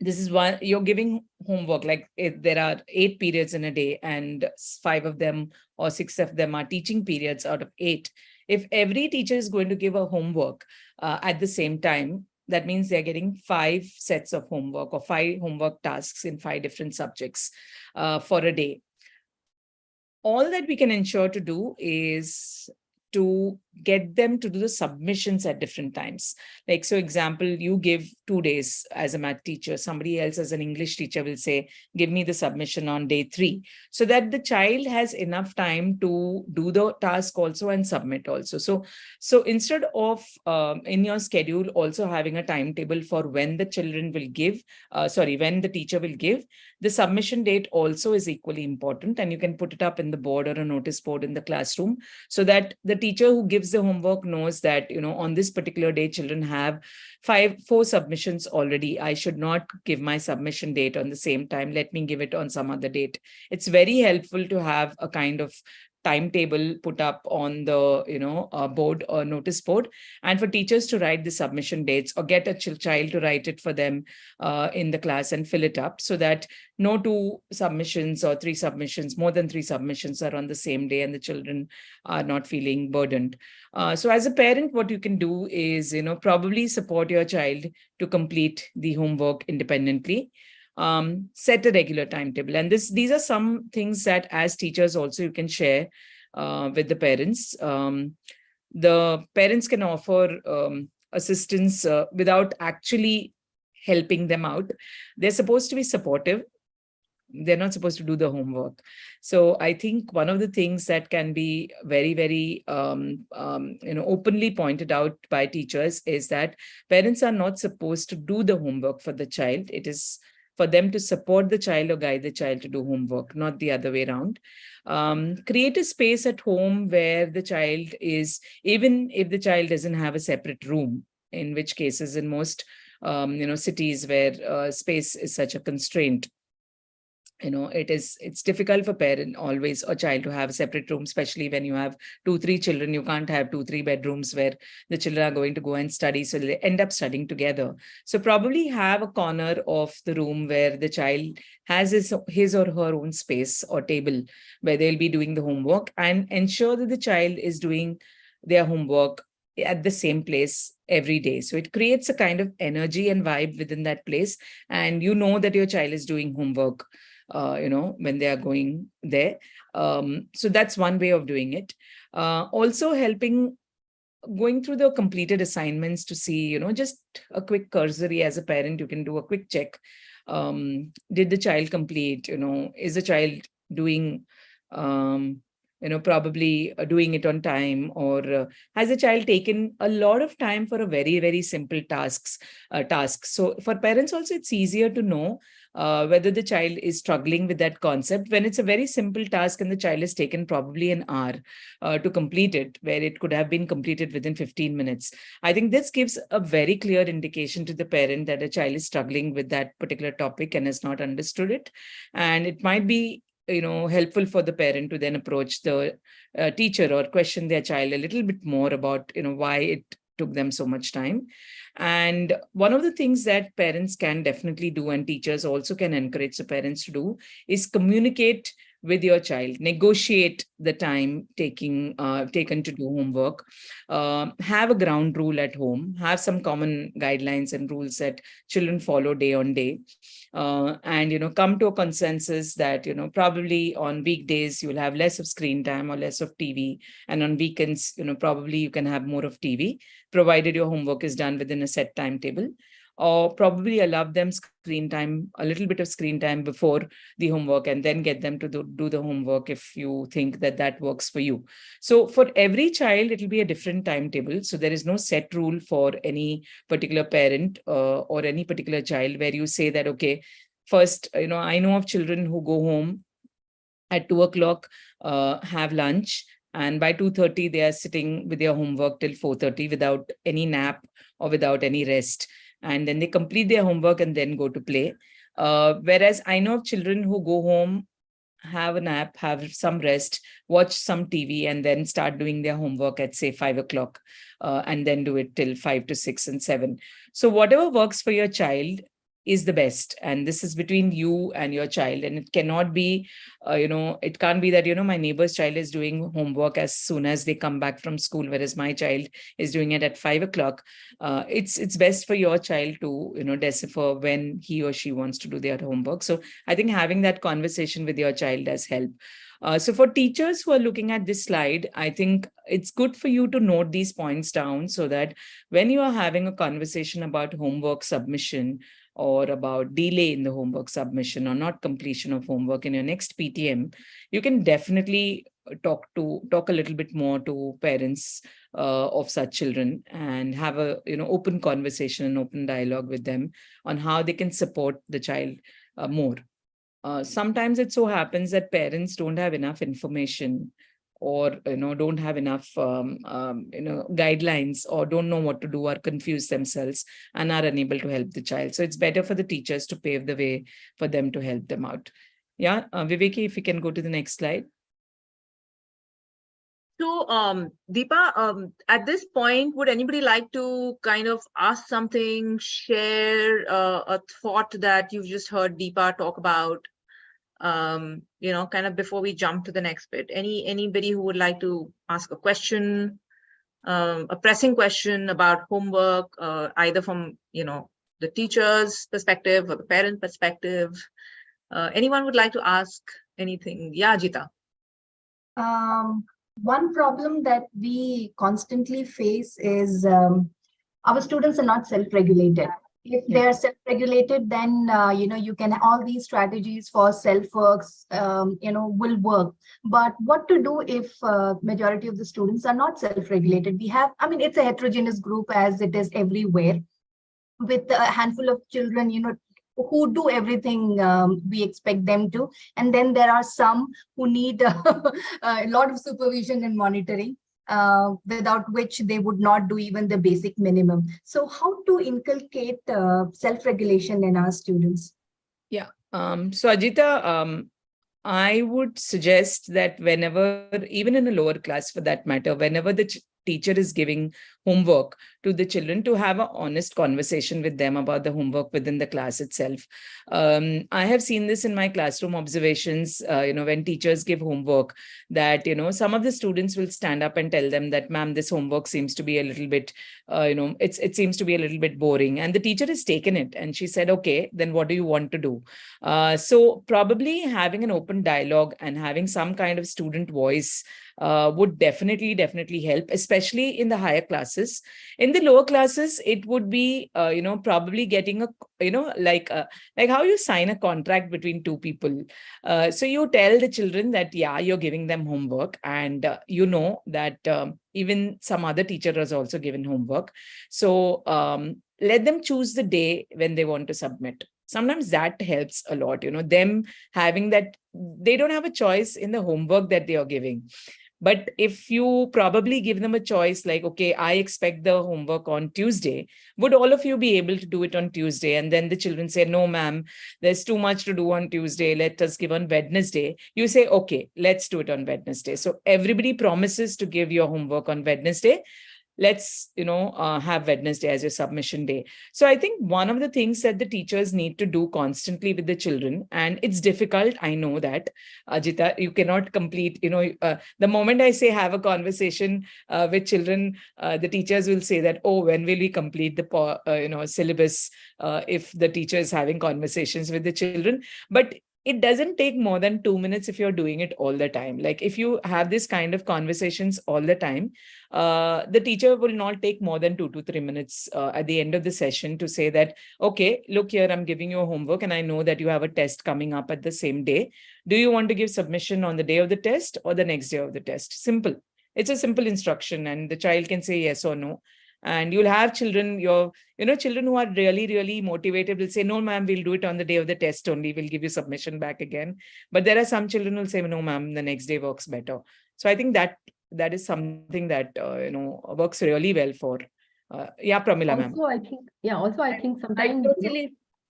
this is one, you're giving homework, like there are 8 periods in a day and 5 of them or 6 of them are teaching periods out of 8. If every teacher is going to give a homework at the same time, that means they're getting 5 sets of homework or 5 homework tasks in 5 different subjects for a day. All that we can ensure to do is to get them to do the submissions at different times. Like, so example, you give 2 days as a math teacher, somebody else as an English teacher will say, give me the submission on day 3, so that the child has enough time to do the task also and submit also. So instead of in your schedule also having a timetable for when the children will give, when the teacher will give, the submission date also is equally important, and you can put it up in the board or a notice board in the classroom, so that the teacher who gives the homework knows that, on this particular day, children have 4 submissions already. I should not give my submission date on the same time. Let me give it on some other date. It's very helpful to have a kind of timetable put up on the board or notice board, and for teachers to write the submission dates or get a child to write it for them in the class and fill it up, so that no 2 submissions or 3 submissions, more than 3 submissions are on the same day and the children are not feeling burdened. So as a parent, what you can do is, probably support your child to complete the homework independently. Set a regular timetable. And these are some things that as teachers also you can share with the parents. The parents can offer assistance without actually helping them out. They're supposed to be supportive. They're not supposed to do the homework. So I think one of the things that can be very, very, openly pointed out by teachers is that parents are not supposed to do the homework for the child. It is for them to support the child or guide the child to do homework, not the other way around. Create a space at home where the child is, even if the child doesn't have a separate room, in which cases in most, cities where space is such a constraint, it's difficult for parent always a child to have a separate room, especially when you have 2-3 children. You can't have 2-3 bedrooms where the children are going to go and study, so they end up studying together. So probably have a corner of the room where the child has his or her own space or table where they'll be doing the homework, and ensure that the child is doing their homework at the same place every day. So it creates a kind of energy and vibe within that place, and that your child is doing homework when they are going there. So that's one way of doing it. Also helping going through the completed assignments to see, just a quick cursory as a parent, you can do a quick check. Did the child complete? Is the child doing, probably doing it on time, or has the child taken a lot of time for a very, very simple tasks? So for parents also, it's easier to know whether the child is struggling with that concept when it's a very simple task and the child has taken probably an hour to complete it, where it could have been completed within 15 minutes. I think this gives a very clear indication to the parent that a child is struggling with that particular topic and has not understood it. And it might be helpful for the parent to then approach the teacher or question their child a little bit more about why it took them so much time. And one of the things that parents can definitely do, and teachers also can encourage the parents to do, is communicate with your child, negotiate the time taken to do homework, have a ground rule at home, have some common guidelines and rules that children follow day on day, and come to a consensus that probably on weekdays you'll have less of screen time or less of TV, and on weekends probably you can have more of TV, provided your homework is done within a set timetable. Or probably allow them a little bit of screen time before the homework, and then get them to do the homework if you think that works for you. So for every child, it will be a different timetable. So there is no set rule for any particular parent or any particular child where you say that, okay, first, I know of children who go home at 2 o'clock, have lunch, and by 2:30, they are sitting with their homework till 4:30 without any nap or without any rest. And then they complete their homework and then go to play. Whereas I know of children who go home, have a nap, have some rest, watch some TV, and then start doing their homework at, say, 5 o'clock, and then do it till 5 to 6 and 7. So whatever works for your child is the best. And this is between you and your child. And it cannot be, it can't be that, my neighbor's child is doing homework as soon as they come back from school, whereas my child is doing it at 5 o'clock. It's best for your child to, decipher when he or she wants to do their homework. So I think having that conversation with your child does help. So for teachers who are looking at this slide, I think it's good for you to note these points down so that when you are having a conversation about homework submission or about delay in the homework submission or not completion of homework in your next PTM, you can definitely talk a little bit more to parents of such children and have a open conversation and open dialogue with them on how they can support the child more. Sometimes it so happens that parents don't have enough information or don't have enough guidelines or don't know what to do or confused themselves and are unable to help the child. So it's better for the teachers to pave the way for them to help them out. Yeah, Viveki, if you can go to the next slide. So, Deepa, at this point, would anybody like to kind of ask something, share a thought that you've just heard Deepa talk about, kind of before we jump to the next bit? Anybody who would like to ask a question, a pressing question about homework, either from, the teacher's perspective or the parent perspective? Anyone would like to ask anything? Yeah, Jita. One problem that we constantly face is our students are not self-regulated. If they are self-regulated, then you can all these strategies for self-works will work. But what to do if majority of the students are not self-regulated? It's a heterogeneous group as it is everywhere, with a handful of children, who do everything we expect them to. And then there are some who need a lot of supervision and monitoring, without which they would not do even the basic minimum. So how to inculcate self-regulation in our students? Yeah. So Ajita, I would suggest that whenever, even in a lower class for that matter, whenever the teacher is giving homework to the children, to have an honest conversation with them about the homework within the class itself. I have seen this in my classroom observations, when teachers give homework, that, some of the students will stand up and tell them that, ma'am, this homework seems to be a little bit, it seems to be a little bit boring. And the teacher has taken it and she said, okay, then what do you want to do? So probably having an open dialogue and having some kind of student voice would definitely help, especially in the higher classes. In the lower classes, it would be, probably getting like how you sign a contract between two people. So you tell the children that, yeah, you're giving them homework, and that even some other teacher has also given homework. So let them choose the day when they want to submit. Sometimes that helps a lot, them having that they don't have a choice in the homework that they are giving. But if you probably give them a choice, like, okay, I expect the homework on Tuesday, would all of you be able to do it on Tuesday? And then the children say, no, ma'am, there's too much to do on Tuesday. Let us give on Wednesday. You say, okay, let's do it on Wednesday. So everybody promises to give your homework on Wednesday. Let's, have Wednesday as your submission day. So I think one of the things that the teachers need to do constantly with the children, and it's difficult, I know that, Ajita, you cannot complete, the moment I say have a conversation with children, the teachers will say that, oh, when will we complete the, syllabus, if the teacher is having conversations with the children. But it doesn't take more than 2 minutes if you're doing it all the time. Like if you have this kind of conversations all the time, the teacher will not take more than 2 to 3 minutes at the end of the session to say that, okay, look here, I'm giving you a homework and I know that you have a test coming up at the same day. Do you want to give submission on the day of the test or the next day of the test? Simple. It's a simple instruction and the child can say yes or no. And you'll have children, children who are really, really motivated will say, no, ma'am, we'll do it on the day of the test only. We'll give you submission back again. But there are some children who will say, no, ma'am, the next day works better. So I think that is something that, works really well for. Pramila, ma'am. Also, I think sometimes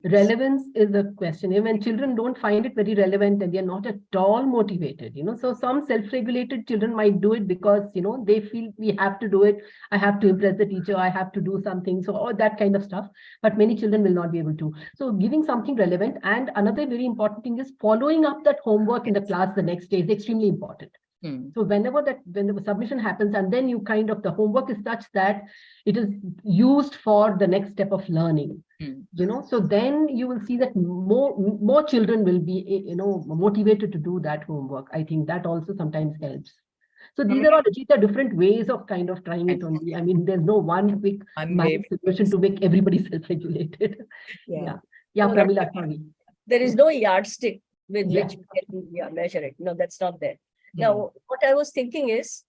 relevance is a question. When children don't find it very relevant and they're not at all motivated, so some self-regulated children might do it because, they feel we have to do it. I have to impress the teacher. I have to do something. So all that kind of stuff. But many children will not be able to. So giving something relevant. And another very important thing is following up that homework in the class the next day is extremely important. So when the submission happens, and then you the homework is such that it is used for the next step of learning. So then you will see that more children will be, motivated to do that homework. I think that also sometimes helps. So these are all different ways of trying it only. I mean, there's no one quick magic solution to make everybody self-regulated. Yeah. Pramila, sorry. There is no yardstick with which we can measure it. No, that's not there. Now, what I was thinking is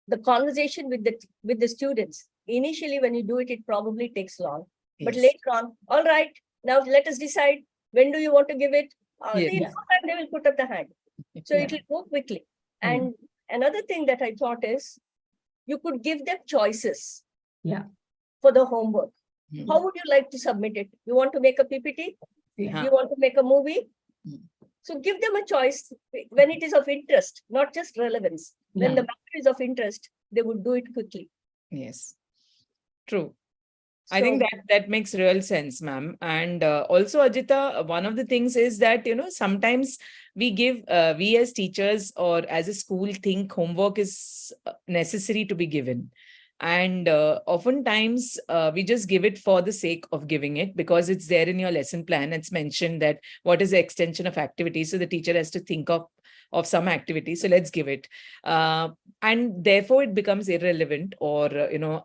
the conversation with the students. Initially, when you do it, it probably takes long. But later on, all right, now let us decide, when do you want to give it? They will put up the hand. So it will go quickly. And another thing that I thought is, you could give them choices for the homework. How would you like to submit it? You want to make a PPT? You want to make a movie? So give them a choice when it is of interest, not just relevance. When the matter is of interest, they would do it quickly. Yes, true. I think that makes real sense, ma'am. And also, Ajita, one of the things is that, sometimes we as teachers or as a school think homework is necessary to be given. And oftentimes we just give it for the sake of giving it because it's there in your lesson plan. It's mentioned that what is the extension of activity. So the teacher has to think of some activity. So let's give it. And therefore it becomes irrelevant or,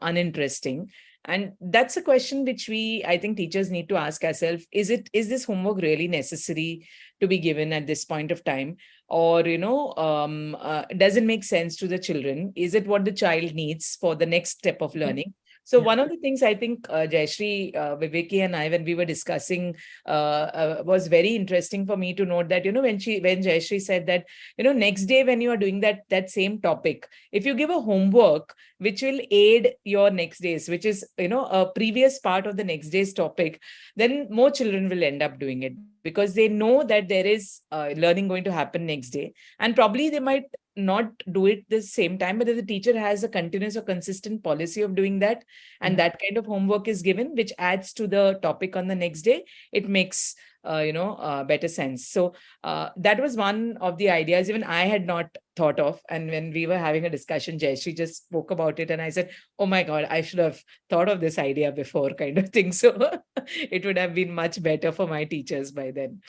uninteresting. And that's a question which I think teachers need to ask ourselves. Is this homework really necessary to be given at this point of time? Or, does it make sense to the children? Is it what the child needs for the next step of learning? So one of the things I think Jayashree, Viveki and I, when we were discussing, was very interesting for me to note that, when Jayashree said that, next day when you are doing that same topic, if you give a homework, which will aid your next days, which is, a previous part of the next day's topic, then more children will end up doing it because they know that there is learning going to happen next day. And probably they might not do it the same time, but if the teacher has a continuous or consistent policy of doing that, and that kind of homework is given, which adds to the topic on the next day, it makes better sense. So that was one of the ideas even I had not thought of. And when we were having a discussion, Jayashree just spoke about it and I said, oh my God, I should have thought of this idea before, kind of thing. So it would have been much better for my teachers by then.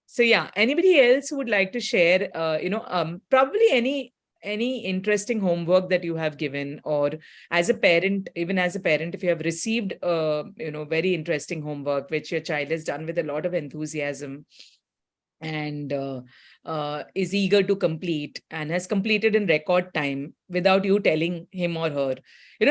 So yeah, anybody else who would like to share, probably any interesting homework that you have given, or as a parent, even as a parent, if you have received, very interesting homework, which your child has done with a lot of enthusiasm and is eager to complete and has completed in record time without you telling him or her.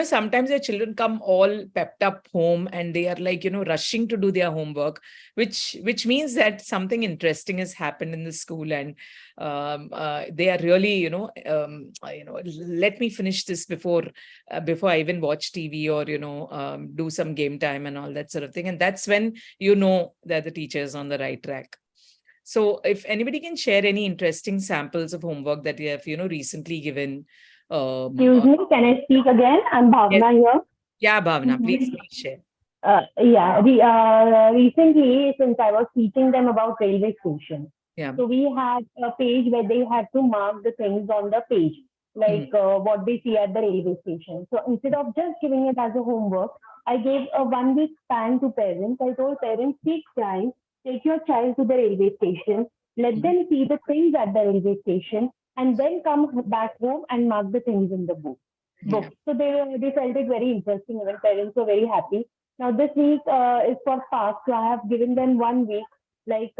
Sometimes your children come all pepped up home and they are like, rushing to do their homework, which means that something interesting has happened in the school and they are really, let me finish this before I even watch TV or, do some game time and all that sort of thing. And that's when you know that the teacher is on the right track. So if anybody can share any interesting samples of homework that you have, recently given. Excuse me, can I speak again? I'm Bhavna here. Yeah, Bhavna, please share. Recently, since I was teaching them about railway station, so we had a page where they had to mark the things on the page, like what they see at the railway station. So instead of just giving it as a homework, I gave a 1 week span to parents. I told parents, take time, take your child to the railway station, let them see the things at the railway station, and then come back home and mark the things in the book. So they felt it very interesting. Even parents were very happy. Now this week is for park, so I have given them 1 week. Like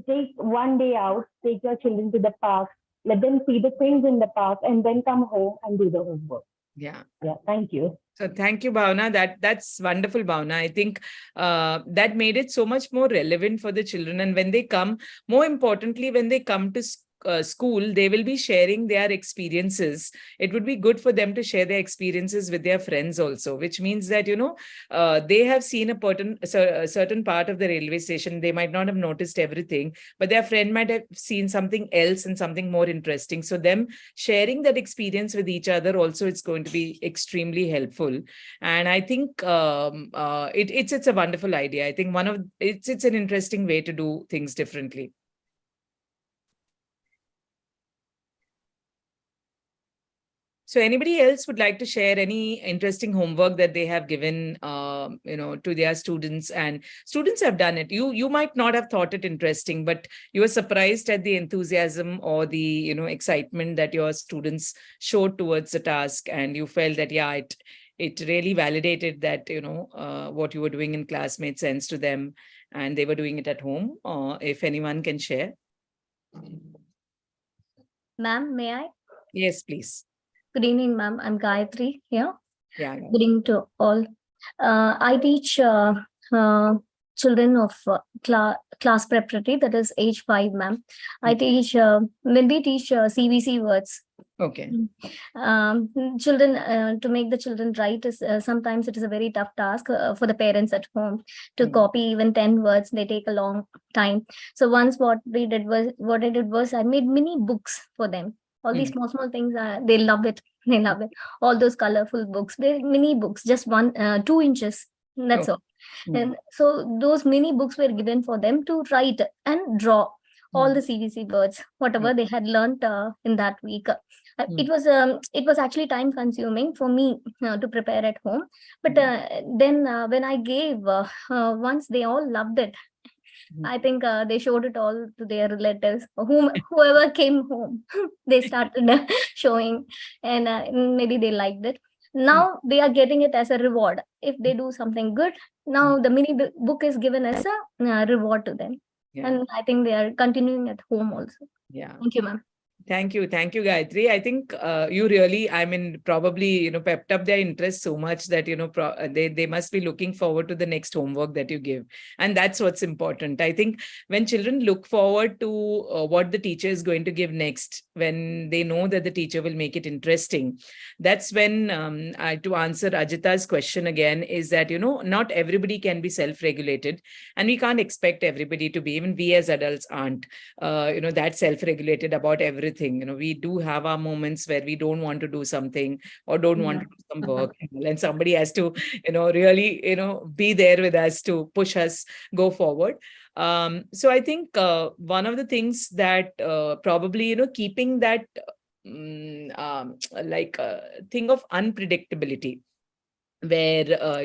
take 1 day out, take your children to the park, let them see the things in the park, and then come home and do the homework. Yeah. Thank you. So thank you, Bhavna. That's wonderful, Bhavna. I think that made it so much more relevant for the children. And when they come, more importantly, when they come to school, they will be sharing their experiences. It would be good for them to share their experiences with their friends also, which means that, they have seen a certain part of the railway station. They might not have noticed everything, but their friend might have seen something else and something more interesting. So them sharing that experience with each other also, it's going to be extremely helpful. And I think it's a wonderful idea. I think it's an interesting way to do things differently. So anybody else would like to share any interesting homework that they have given, to their students, and students have done it. You might not have thought it interesting, but you were surprised at the enthusiasm or the, excitement that your students showed towards the task. And you felt that, yeah, it really validated that, what you were doing in class made sense to them and they were doing it at home. If anyone can share. Ma'am, may I? Yes, please. Good evening, ma'am. I'm Gayatri here. Yeah. Good evening to all. I teach children of class preparatory, that is age 5, ma'am. I teach, when we teach CVC words. Okay. Children, to make the children write is sometimes it is a very tough task for the parents at home to copy even 10 words. They take a long time. So once what I did was I made mini books for them. All these small things, they love it. They love it. All those colorful books, they're mini books, just 2 inches. That's all. And so those mini books were given for them to write and draw all the CVC words, whatever they had learned in that week. It was actually time consuming for me to prepare at home. But then when I gave, once they all loved it, I think they showed it all to their relatives, whoever came home. They started showing, and maybe they liked it. Now they are getting it as a reward. If they do something good, now the mini book is given as a reward to them. Yeah. And I think they are continuing at home also. Yeah. Thank you, ma'am. Thank you, Gayatri. I think you really, probably, pepped up their interest so much that, they must be looking forward to the next homework that you give. And that's what's important. I think when children look forward to what the teacher is going to give next, when they know that the teacher will make it interesting, that's when, to answer Ajita's question again, is that, not everybody can be self-regulated, and we can't expect everybody to be, even we as adults aren't, that self-regulated about everything. We do have our moments where we don't want to do something or don't want to do some work, and somebody has to, really, be there with us to push us go forward. So I think one of the things that probably, keeping that thing of unpredictability, where,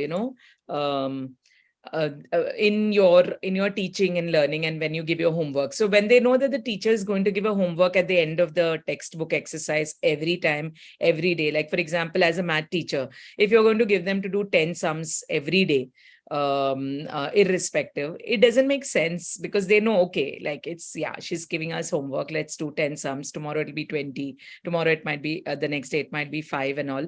in your teaching and learning, and when you give your homework, so when they know that the teacher is going to give a homework at the end of the textbook exercise every time, every day, like for example, as a math teacher, if you're going to give them to do 10 sums every day, irrespective, it doesn't make sense, because they know, okay, like she's giving us homework, let's do 10 sums, tomorrow it'll be 20, tomorrow it might be the next day it might be 5 and all.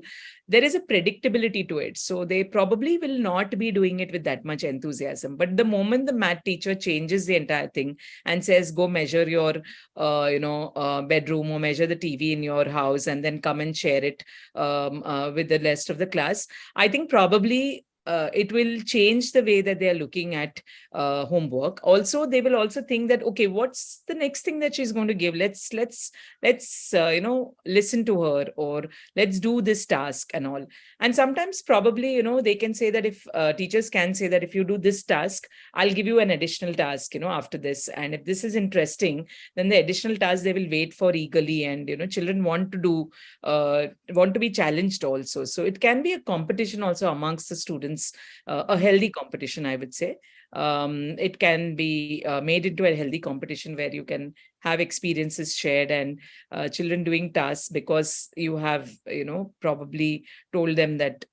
There is a predictability to it, so they probably will not be doing it with that much enthusiasm. But the moment the math teacher changes the entire thing and says, go measure your bedroom or measure the TV in your house and then come and share it with the rest of the class, I think probably it will change the way that they are looking at homework. Also, they will also think that, okay, what's the next thing that she's going to give? Let's listen to her, or let's do this task and all. And sometimes probably, they can say that if teachers can say that if you do this task, I'll give you an additional task, after this. And if this is interesting, then the additional task they will wait for eagerly. And, children want to be challenged also. So it can be a competition also amongst the students. A healthy competition, I would say. It can be made into a healthy competition where you can have experiences shared and children doing tasks because you have, probably told them that,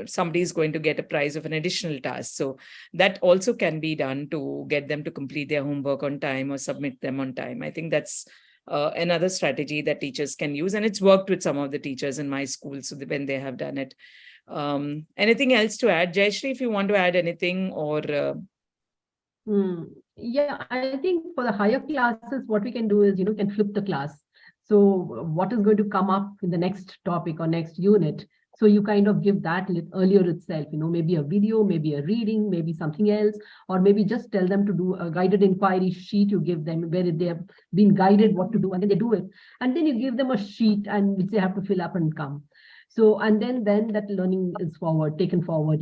somebody is going to get a prize of an additional task. So that also can be done to get them to complete their homework on time or submit them on time. I think that's another strategy that teachers can use. And it's worked with some of the teachers in my school, so when they have done it. Anything else to add, Jayashree, if you want to add anything, or yeah, I think for the higher classes, what we can do is, can flip the class. So what is going to come up in the next topic or next unit? So you kind of give that earlier itself, maybe a video, maybe a reading, maybe something else, or maybe just tell them to do a guided inquiry sheet. You give them where they have been guided what to do, and then they do it. And then you give them a sheet and which they have to fill up and come. So, and then that learning is taken forward,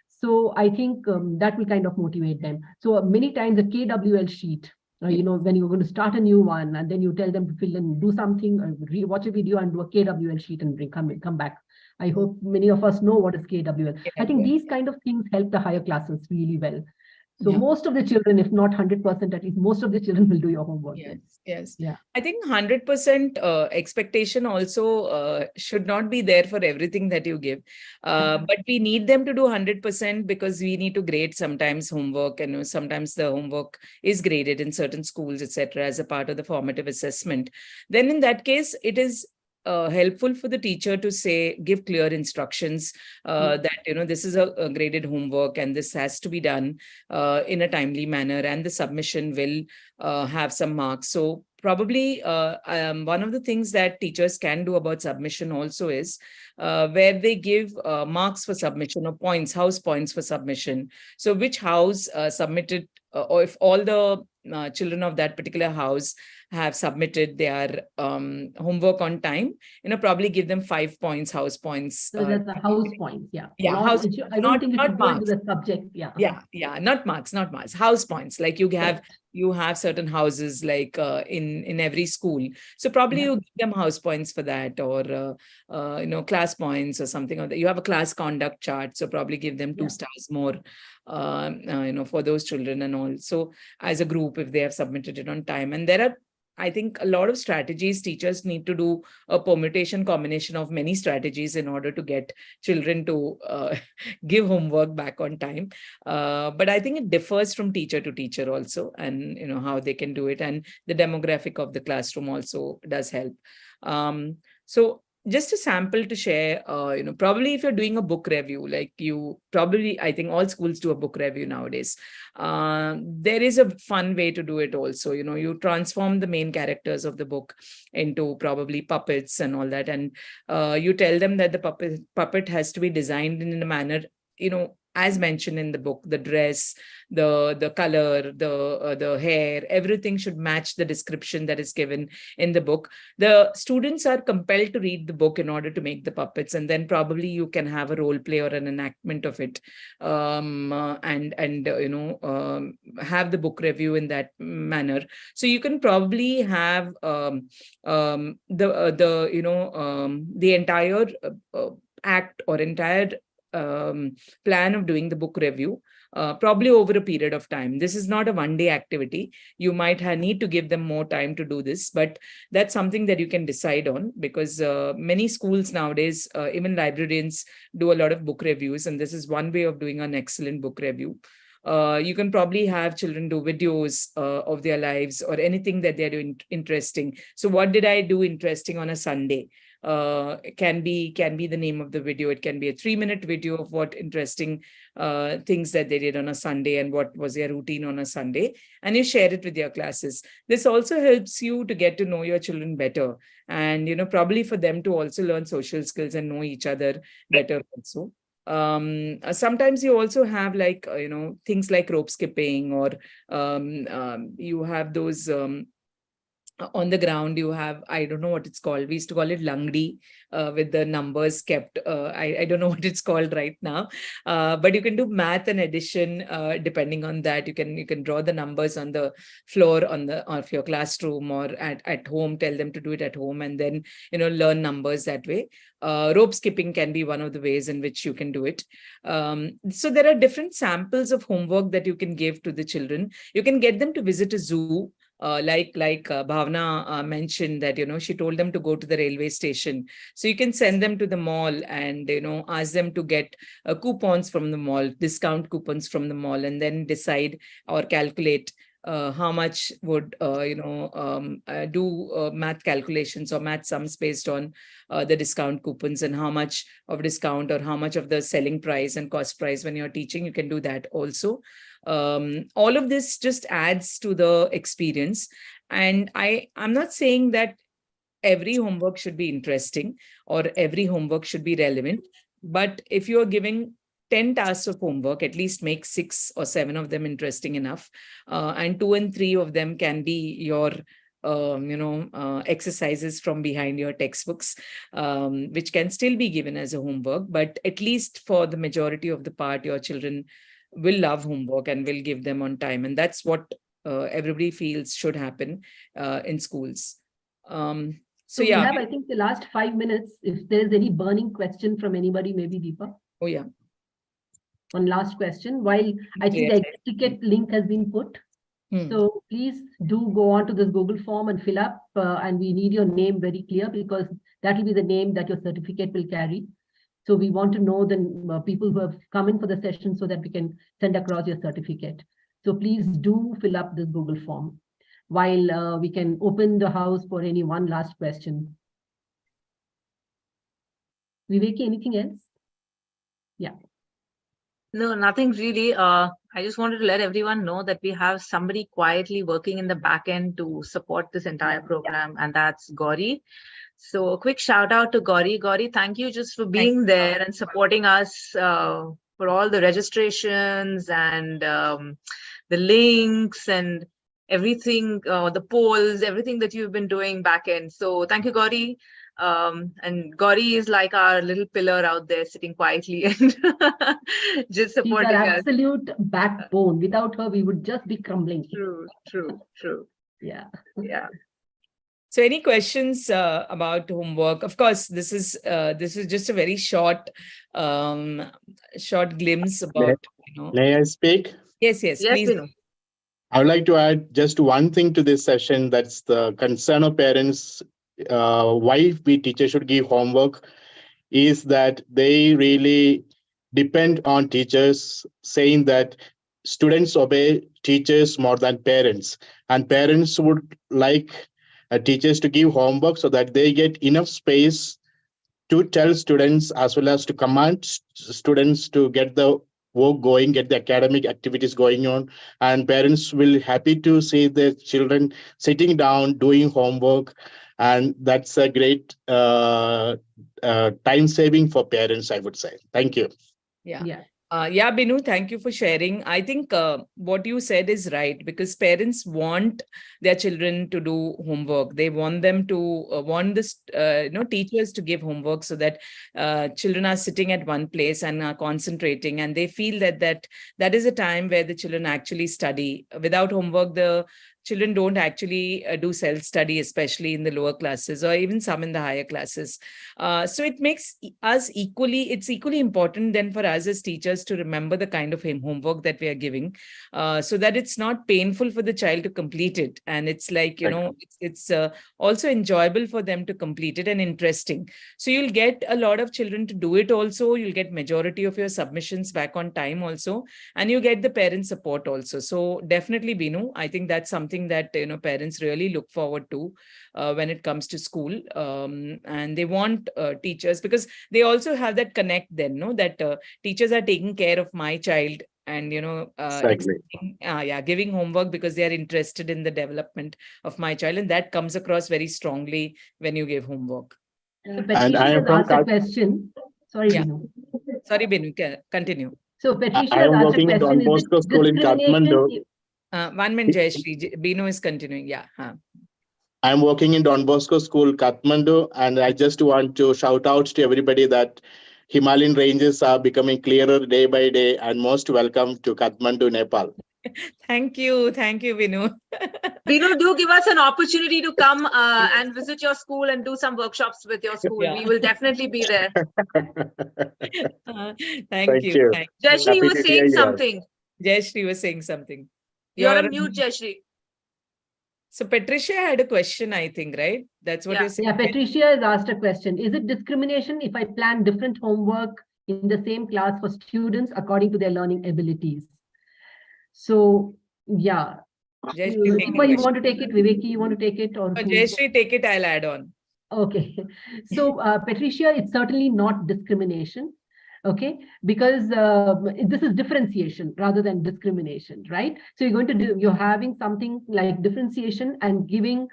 So I think that will kind of motivate them. So many times the KWL sheet, When you're going to start a new one, and then you tell them to fill in, do something, watch a video and do a KWL sheet and come back. I hope many of us know what is KWL. I think these kind of things help the higher classes really well. So most of the children, if not 100%, at least most of the children will do your homework. Yes. Yeah. I think 100% expectation also should not be there for everything that you give. But we need them to do 100% because we need to grade sometimes homework, and sometimes the homework is graded in certain schools, etc., as a part of the formative assessment. Then in that case, it is helpful for the teacher to give clear instructions that, this is a graded homework and this has to be done in a timely manner, and the submission will have some marks. So probably one of the things that teachers can do about submission also is where they give marks for submission, or points, house points for submission. So which house submitted, or if all the children of that particular house have submitted their homework on time, probably give them 5 points, house points. So that's the house points, yeah. Yeah, I don't think it should go into marks. the subject, yeah. Yeah, not marks, house points. Like you have certain houses like in every school. So probably you give them house points for that, or class points or something like that. You have a class conduct chart, so probably give them 2 stars more, for those children, and also as a group if they have submitted it on time. And there are, I think, a lot of strategies. Teachers need to do a permutation combination of many strategies in order to get children to give homework back on time. But I think it differs from teacher to teacher also, and how they can do it, and the demographic of the classroom also does help. So just a sample to share, probably if you're doing a book review, I think all schools do a book review nowadays. There is a fun way to do it also. You transform the main characters of the book into probably puppets and all that. And you tell them that the puppet has to be designed in a manner, as mentioned in the book, the dress, the color, the hair, everything should match the description that is given in the book. The students are compelled to read the book in order to make the puppets, and then probably you can have a role play or an enactment of it, have the book review in that manner. So you can probably have the entire act or entire plan of doing the book review probably over a period of time. This is not a one-day activity. You might need to give them more time to do this, but that's something that you can decide on, because many schools nowadays, even librarians, do a lot of book reviews, and this is one way of doing an excellent book review. You can probably have children do videos of their lives or anything that they're doing interesting. So what did I do interesting on a Sunday? Can be the name of the video. It can be a 3-minute video of what interesting things that they did on a Sunday and what was their routine on a Sunday, and you share it with your classes. This also helps you to get to know your children better, and probably for them to also learn social skills and know each other better also. Sometimes you also have things like rope skipping, or you have those on the ground, you have, I don't know what it's called. We used to call it langdi, with the numbers kept. I don't know what it's called right now, but you can do math and addition depending on that. You can draw the numbers on the floor of your classroom, or at home. Tell them to do it at home, and then learn numbers that way. Rope skipping can be one of the ways in which you can do it. So there are different samples of homework that you can give to the children. You can get them to visit a zoo. Like Bhavna mentioned that, she told them to go to the railway station. So you can send them to the mall and, ask them to get coupons from the mall, discount coupons from the mall, and then decide or calculate how much would, do math calculations or math sums based on the discount coupons, and how much of discount or how much of the selling price and cost price when you're teaching. You can do that also. All of this just adds to the experience. And I'm not saying that every homework should be interesting or every homework should be relevant, but if you're giving 10 tasks of homework, at least make 6 or 7 of them interesting enough, and 2 and 3 of them can be your exercises from behind your textbooks, which can still be given as a homework, but at least for the majority of the part, your children will love homework and will give them on time. And that's what everybody feels should happen in schools. So we have, I think, the last 5 minutes. If there's any burning question from anybody, maybe Deepa. Oh yeah. One last question. While I think the ticket link has been put. So please do go on to this Google form and fill up, and we need your name very clear, because that will be the name that your certificate will carry. So we want to know the people who have come in for the session so that we can send across your certificate. So please do fill up this Google form while we can open the house for any one last question. Viveki, anything else? Yeah. No, nothing really. I just wanted to let everyone know that we have somebody quietly working in the back end to support this entire program, and that's Gauri. So a quick shout out to Gauri. Gauri, thank you just for being there and supporting us for all the registrations and the links and everything, the polls, everything that you've been doing back end. So thank you, Gauri. And Gauri is like our little pillar out there sitting quietly and just supporting She's our us. absolute backbone. Without her, we would just be crumbling. True. Yeah. Yeah. So any questions about homework? Of course, this is just a very short glimpse about, May I speak? Yes, please. I would like to add just one thing to this session. That's the concern of parents. Why we teachers should give homework is that they really depend on teachers, saying that students obey teachers more than parents, and parents would like teachers to give homework so that they get enough space to tell students as well as to command students to get the work going, get the academic activities going on, and parents will happy to see their children sitting down doing homework, and that's a great time saving for parents, I would say. Thank you. Yeah, Binu, thank you for sharing. I think what you said is right, because parents want their children to do homework. They want them to want this, teachers to give homework so that children are sitting at one place and are concentrating, and they feel that is a time where the children actually study. Without homework, the children don't actually do self-study, especially in the lower classes or even some in the higher classes. So it makes us it's equally important then for us as teachers to remember the kind of homework that we are giving, so that it's not painful for the child to complete it. And it's like, it's also enjoyable for them to complete it and interesting. So you'll get a lot of children to do it also. You'll get majority of your submissions back on time also, and you get the parent support also. So definitely, Binu, I think that's something that parents really look forward to when it comes to school, and they want teachers, because they also have that connect then, that teachers are taking care of my child, and giving homework because they are interested in the development of my child, and that comes across very strongly when you give homework. Patricia has asked a question. Sorry, Binu. Sorry, Binu, continue. So Patricia I am working in Don Bosco School in Kathmandu. 1 minute, Jayashree. Binu is continuing. Yeah. I'm working in Don Bosco School, Kathmandu, and I just want to shout out to everybody that Himalayan ranges are becoming clearer day by day, and most welcome to Kathmandu, Nepal. Thank you, Binu. Binu, do give us an opportunity to come and visit your school and do some workshops with your school. We will definitely be there. Thank you. Jayashree was saying something. Jayashree was saying something. You're on mute, Jayashree. So Patricia had a question, I think, right? That's what you're saying. Yeah, Patricia has asked a question. Is it discrimination if I plan different homework in the same class for students according to their learning abilities? So, yeah. Deepa, you want to take it? Viveki, you want to take it? Or Jayashree, take it. I'll add on. Okay. So, Patricia, it's certainly not discrimination. Okay, because this is differentiation rather than discrimination, right? So you're having something like differentiation and giving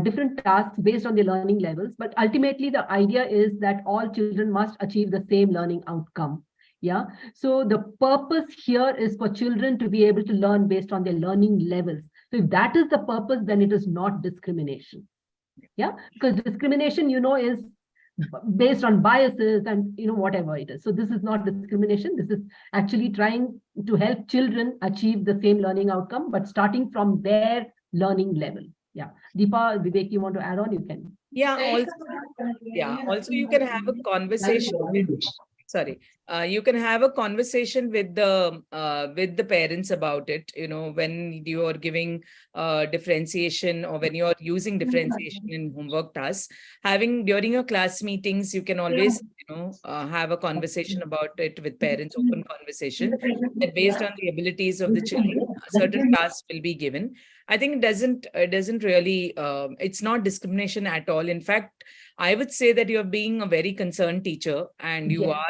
different tasks based on their learning levels. But ultimately, the idea is that all children must achieve the same learning outcome. Yeah. So the purpose here is for children to be able to learn based on their learning levels. So if that is the purpose, then it is not discrimination. Yeah, because discrimination, is based on biases and whatever it is. So this is not discrimination. This is actually trying to help children achieve the same learning outcome, but starting from their learning level. Yeah. Deepa, Vivek, you want to add on? You can. Also you can have a conversation you can have a conversation with the parents about it, when you are giving differentiation, or when you are using differentiation in homework tasks. During your class meetings, you can always have a conversation about it with parents, open conversation, that based on the abilities of the children, certain tasks will be given. I think it doesn't really, it's not discrimination at all. In fact, I would say that you're being a very concerned teacher, and you are,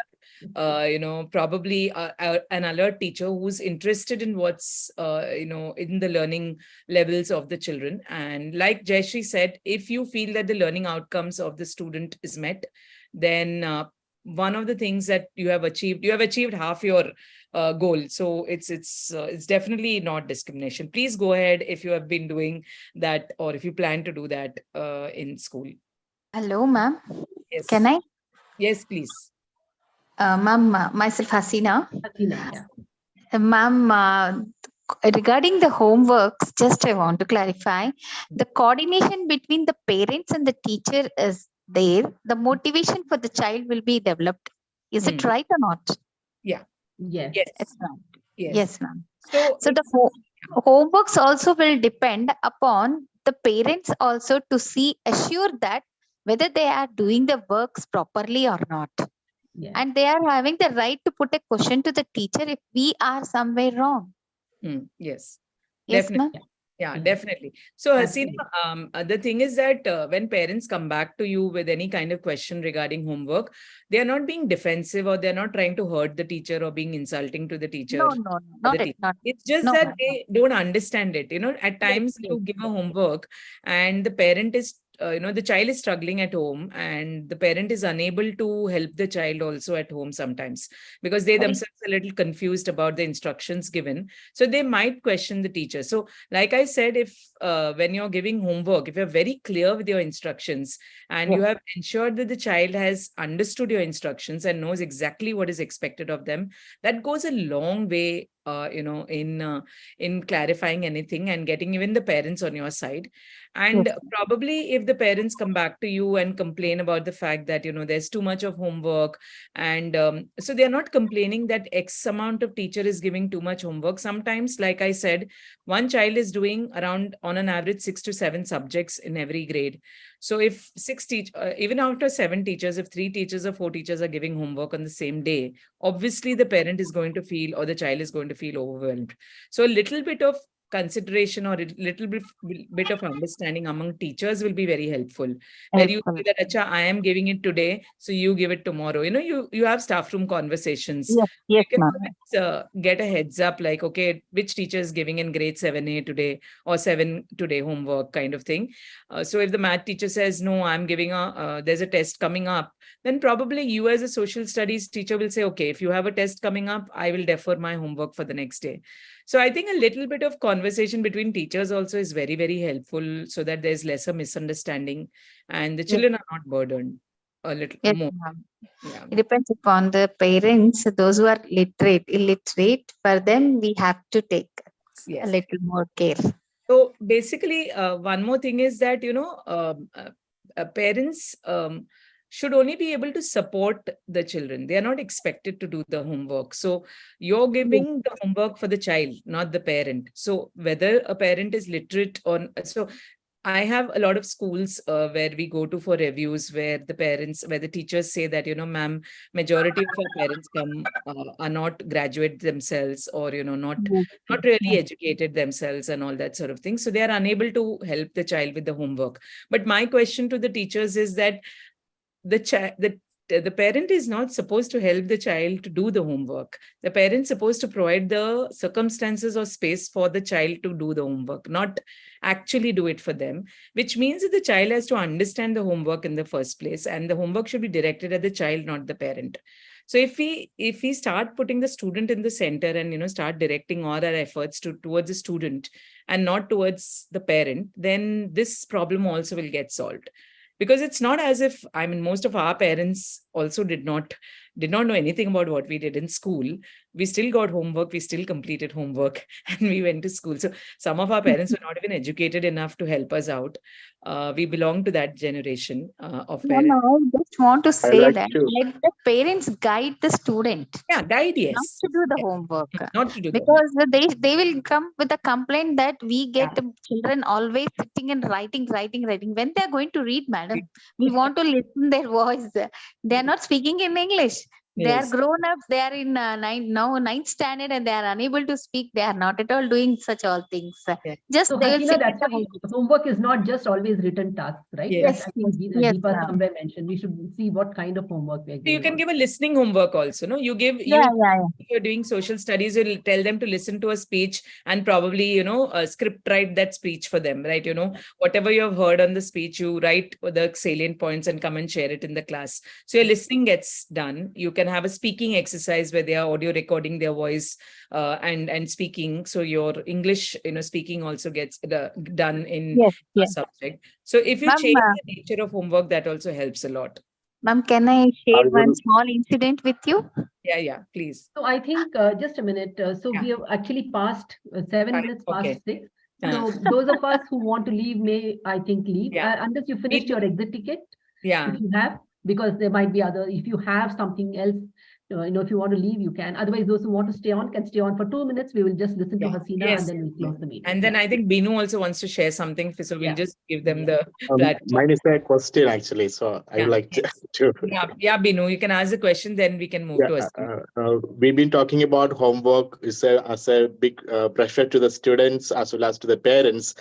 probably an alert teacher who's interested in what's, in the learning levels of the children. And like Jayashree said, if you feel that the learning outcomes of the student is met, then one of the things that you have achieved half your goal. So it's definitely not discrimination. Please go ahead if you have been doing that, or if you plan to do that in school. Hello, ma'am. Yes. Can I? Yes, please. Ma'am, myself Hasina. Yeah. Ma'am, regarding the homeworks, just I want to clarify, the coordination between the parents and the teacher is there. The motivation for the child will be developed. Is it right or not? Yeah. Yes. It's right. Yes. Yes, ma'am. So the homeworks also will depend upon the parents also to assure that whether they are doing the works properly or not. Yeah. And they are having the right to put a question to the teacher if we are somewhere wrong. Yes. Yes, Definitely. ma'am. Yeah, definitely. So Hasina, the thing is that when parents come back to you with any kind of question regarding homework, they are not being defensive, or they're not trying to hurt the teacher or being insulting to the teacher. No, not it. It's just that they don't understand it. At times you give a homework and the parent is, the child is struggling at home, and the parent is unable to help the child also at home sometimes, because they themselves are a little confused about the instructions given. So they might question the teacher. So like I said, if when you're giving homework, if you're very clear with your instructions, and you have ensured that the child has understood your instructions and knows exactly what is expected of them, that goes a long way in clarifying anything and getting even the parents on your side. And probably if the parents come back to you and complain about the fact that there's too much of homework, and so they're not complaining that X amount of teacher is giving too much homework. Sometimes, like I said, one child is doing around, on an average, 6 to 7 subjects in every grade. So if even after 7 teachers, if 3 teachers or 4 teachers are giving homework on the same day, obviously the parent is going to feel, or the child is going to feel overwhelmed. So a little bit of consideration or a little bit of understanding among teachers will be very helpful. Where you say that, Acha, I am giving it today, so you give it tomorrow. You have staff room conversations. Yes, you can ma'am. Get a heads up, like, okay, which teacher is giving in grade 7A today, or 7 today homework, kind of thing. So if the math teacher says, no, I'm giving there's a test coming up, then probably you as a social studies teacher will say, okay, if you have a test coming up, I will defer my homework for the next day. So I think a little bit of conversation between teachers also is very, very helpful, so that there's lesser misunderstanding and the children are not burdened a little more. Yeah. It depends upon the parents. Those who are illiterate, for them, we have to take a little more care. So basically, one more thing is that, parents should only be able to support the children. They are not expected to do the homework. So you're giving the homework for the child, not the parent. So whether a parent is literate or so, I have a lot of schools where we go to for reviews, where the teachers say that, ma'am, majority of our parents are not graduate themselves, or, not really educated themselves and all that sort of thing. So they are unable to help the child with the homework. But my question to the teachers is that the parent is not supposed to help the child to do the homework. The parent is supposed to provide the circumstances or space for the child to do the homework, not actually do it for them, which means that the child has to understand the homework in the first place, and the homework should be directed at the child, not the parent. So if we start putting the student in the center and, start directing all our efforts towards the student and not towards the parent, then this problem also will get solved. because it's not as if, I mean, most of our parents also did not know anything about what we did in school. We still got homework, we still completed homework, and we went to school. So some of our parents were not even educated enough to help us out. We belong to that generation of No, parents. no, I just want to I say like that to. let the parents guide the student, Yeah, guide, not yes. to do the Yes. homework. Not to do the homework. Because they will come with a complaint that we get the children always sitting and writing. When they're going to read, madam, we want to listen their voice. They're not speaking in English. They are Yes. grown ups. They are in ninth standard, and they are unable to speak. They are not at all doing such all things. Yeah. Just So they will Hasina, sit that's at the why home. homework is not just always written tasks, right? Yes. I think Yes, Deepa ma'am. somewhere mentioned we should see what kind of homework we're So you giving. can give a listening homework also. No, you give Yeah. if you're doing social studies, you'll tell them to listen to a speech and probably, script write that speech for them, right? Whatever you have heard on the speech, you write the salient points and come and share it in the class. So your listening gets done. You can have a speaking exercise where they are audio recording their voice and speaking. So your English, speaking also gets done in Yes, a yes. subject. So if you Ma'am, change the nature of homework, that also helps a lot. Ma'am, can I I share one will. small incident with you? Yeah, please. So I think just a minute. So we have actually passed 7 Fine. minutes Okay. past 6. So those of us who want to leave may, I think, leave unless you finished your exit ticket. Yeah. If you have, because there might be other. If you have something else, if you want to leave, you can. Otherwise, those who want to stay on can stay on for 2 minutes. We will just listen to Hasina and then we'll close the meeting. And then I think Binu also wants to share something. So we'll just give them the platform. Mine is a question actually, so I would like to. Yeah, Binu, you can ask the question, then we can move to us. We've been talking about homework as a big pressure to the students as well as to the parents.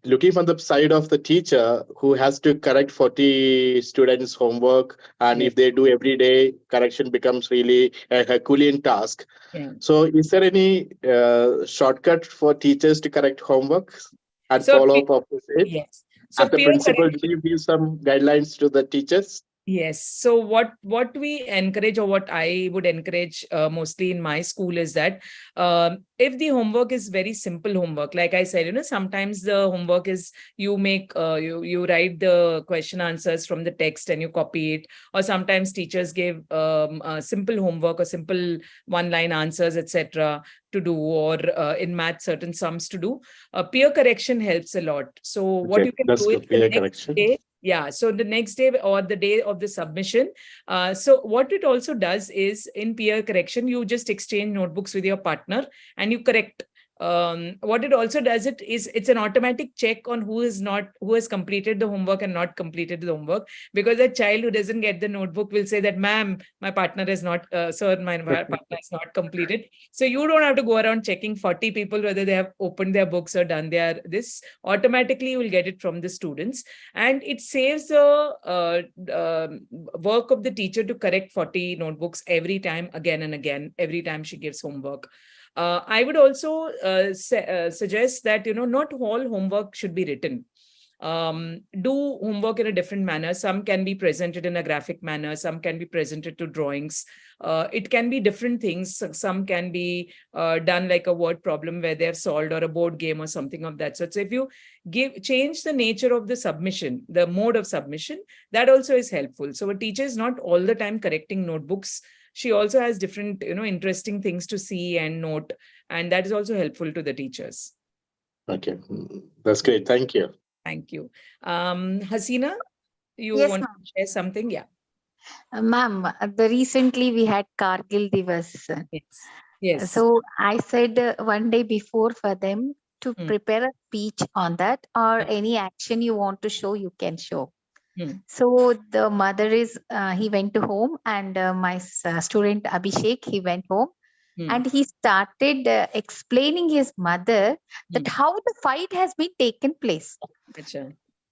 Looking from the side of the teacher who has to correct 40 students' homework, and if they do every day, correction becomes really a Herculean task. So is there any shortcut for teachers to correct homework and follow up of the same? Yes. So as the principal, do you give some guidelines to the teachers? Yes. So what we encourage, or what I would encourage mostly in my school, is that if the homework is very simple homework, like I said, sometimes the homework is you make you write the question answers from the text and you copy it, or sometimes teachers give simple homework or simple one-line answers, etc. to do, or in math certain sums to do. Peer correction helps a lot. So what you can do is the next day. Yeah, so the next day or the day of the submission. So what it also does is, in peer correction, you just exchange notebooks with your partner and you correct. What it also does is it's an automatic check on who has completed the homework and not completed the homework, because a child who doesn't get the notebook will say that, ma'am, my partner has not, sir, my partner has not completed. So you don't have to go around checking 40 people whether they have opened their books or done this. Automatically you will get it from the students, and it saves the work of the teacher to correct 40 notebooks every time, again and again, every time she gives homework. I would also suggest that, not all homework should be written. Do homework in a different manner. Some can be presented in a graphic manner. Some can be presented to drawings. It can be different things. Some can be done like a word problem where they've solved, or a board game or something of that sort. So if you change the nature of the submission, the mode of submission, that also is helpful. So a teacher is not all the time correcting notebooks. She also has different, interesting things to see and note, and that is also helpful to the teachers. Okay, that's great. Thank you. Thank you. Hasina, you want to share something? Yeah. Ma'am, recently we had Kargil Divas. Yes. So I said one day before for them to prepare a speech on that, or any action you want to show, you can show. So the mother he went to home, and my student Abhishek, he went home, and he started explaining his mother that how the fight has been taken place.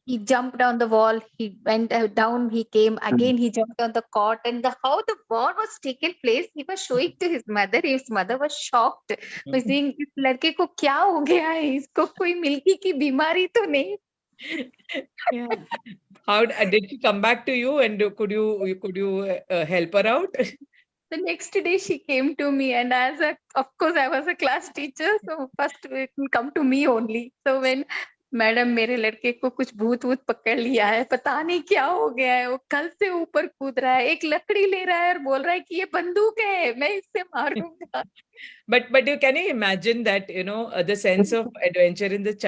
He jumped on the wall, he went down, he came again, he jumped on the cot, and how the war was taken place, he was showing to his mother. His mother was shocked. Was saying, "इस लड़के को क्या हो गया है? इसको कोई milky की बीमारी तो नहीं?" Yeah. How did she come back to you, and could you help her out? The next day she came to me, and of course I was a class teacher, so first it will come to me only. So when madam मेरे लड़के को कुछ भूत वूत पकड़ लिया है, पता नहीं क्या हो गया है, वो कल से ऊपर कूद रहा है, एक लकड़ी ले रहा है और बोल रहा है कि ये बंदूक है, मैं इससे मारूंगा. But you can you imagine that, the sense of adventure in the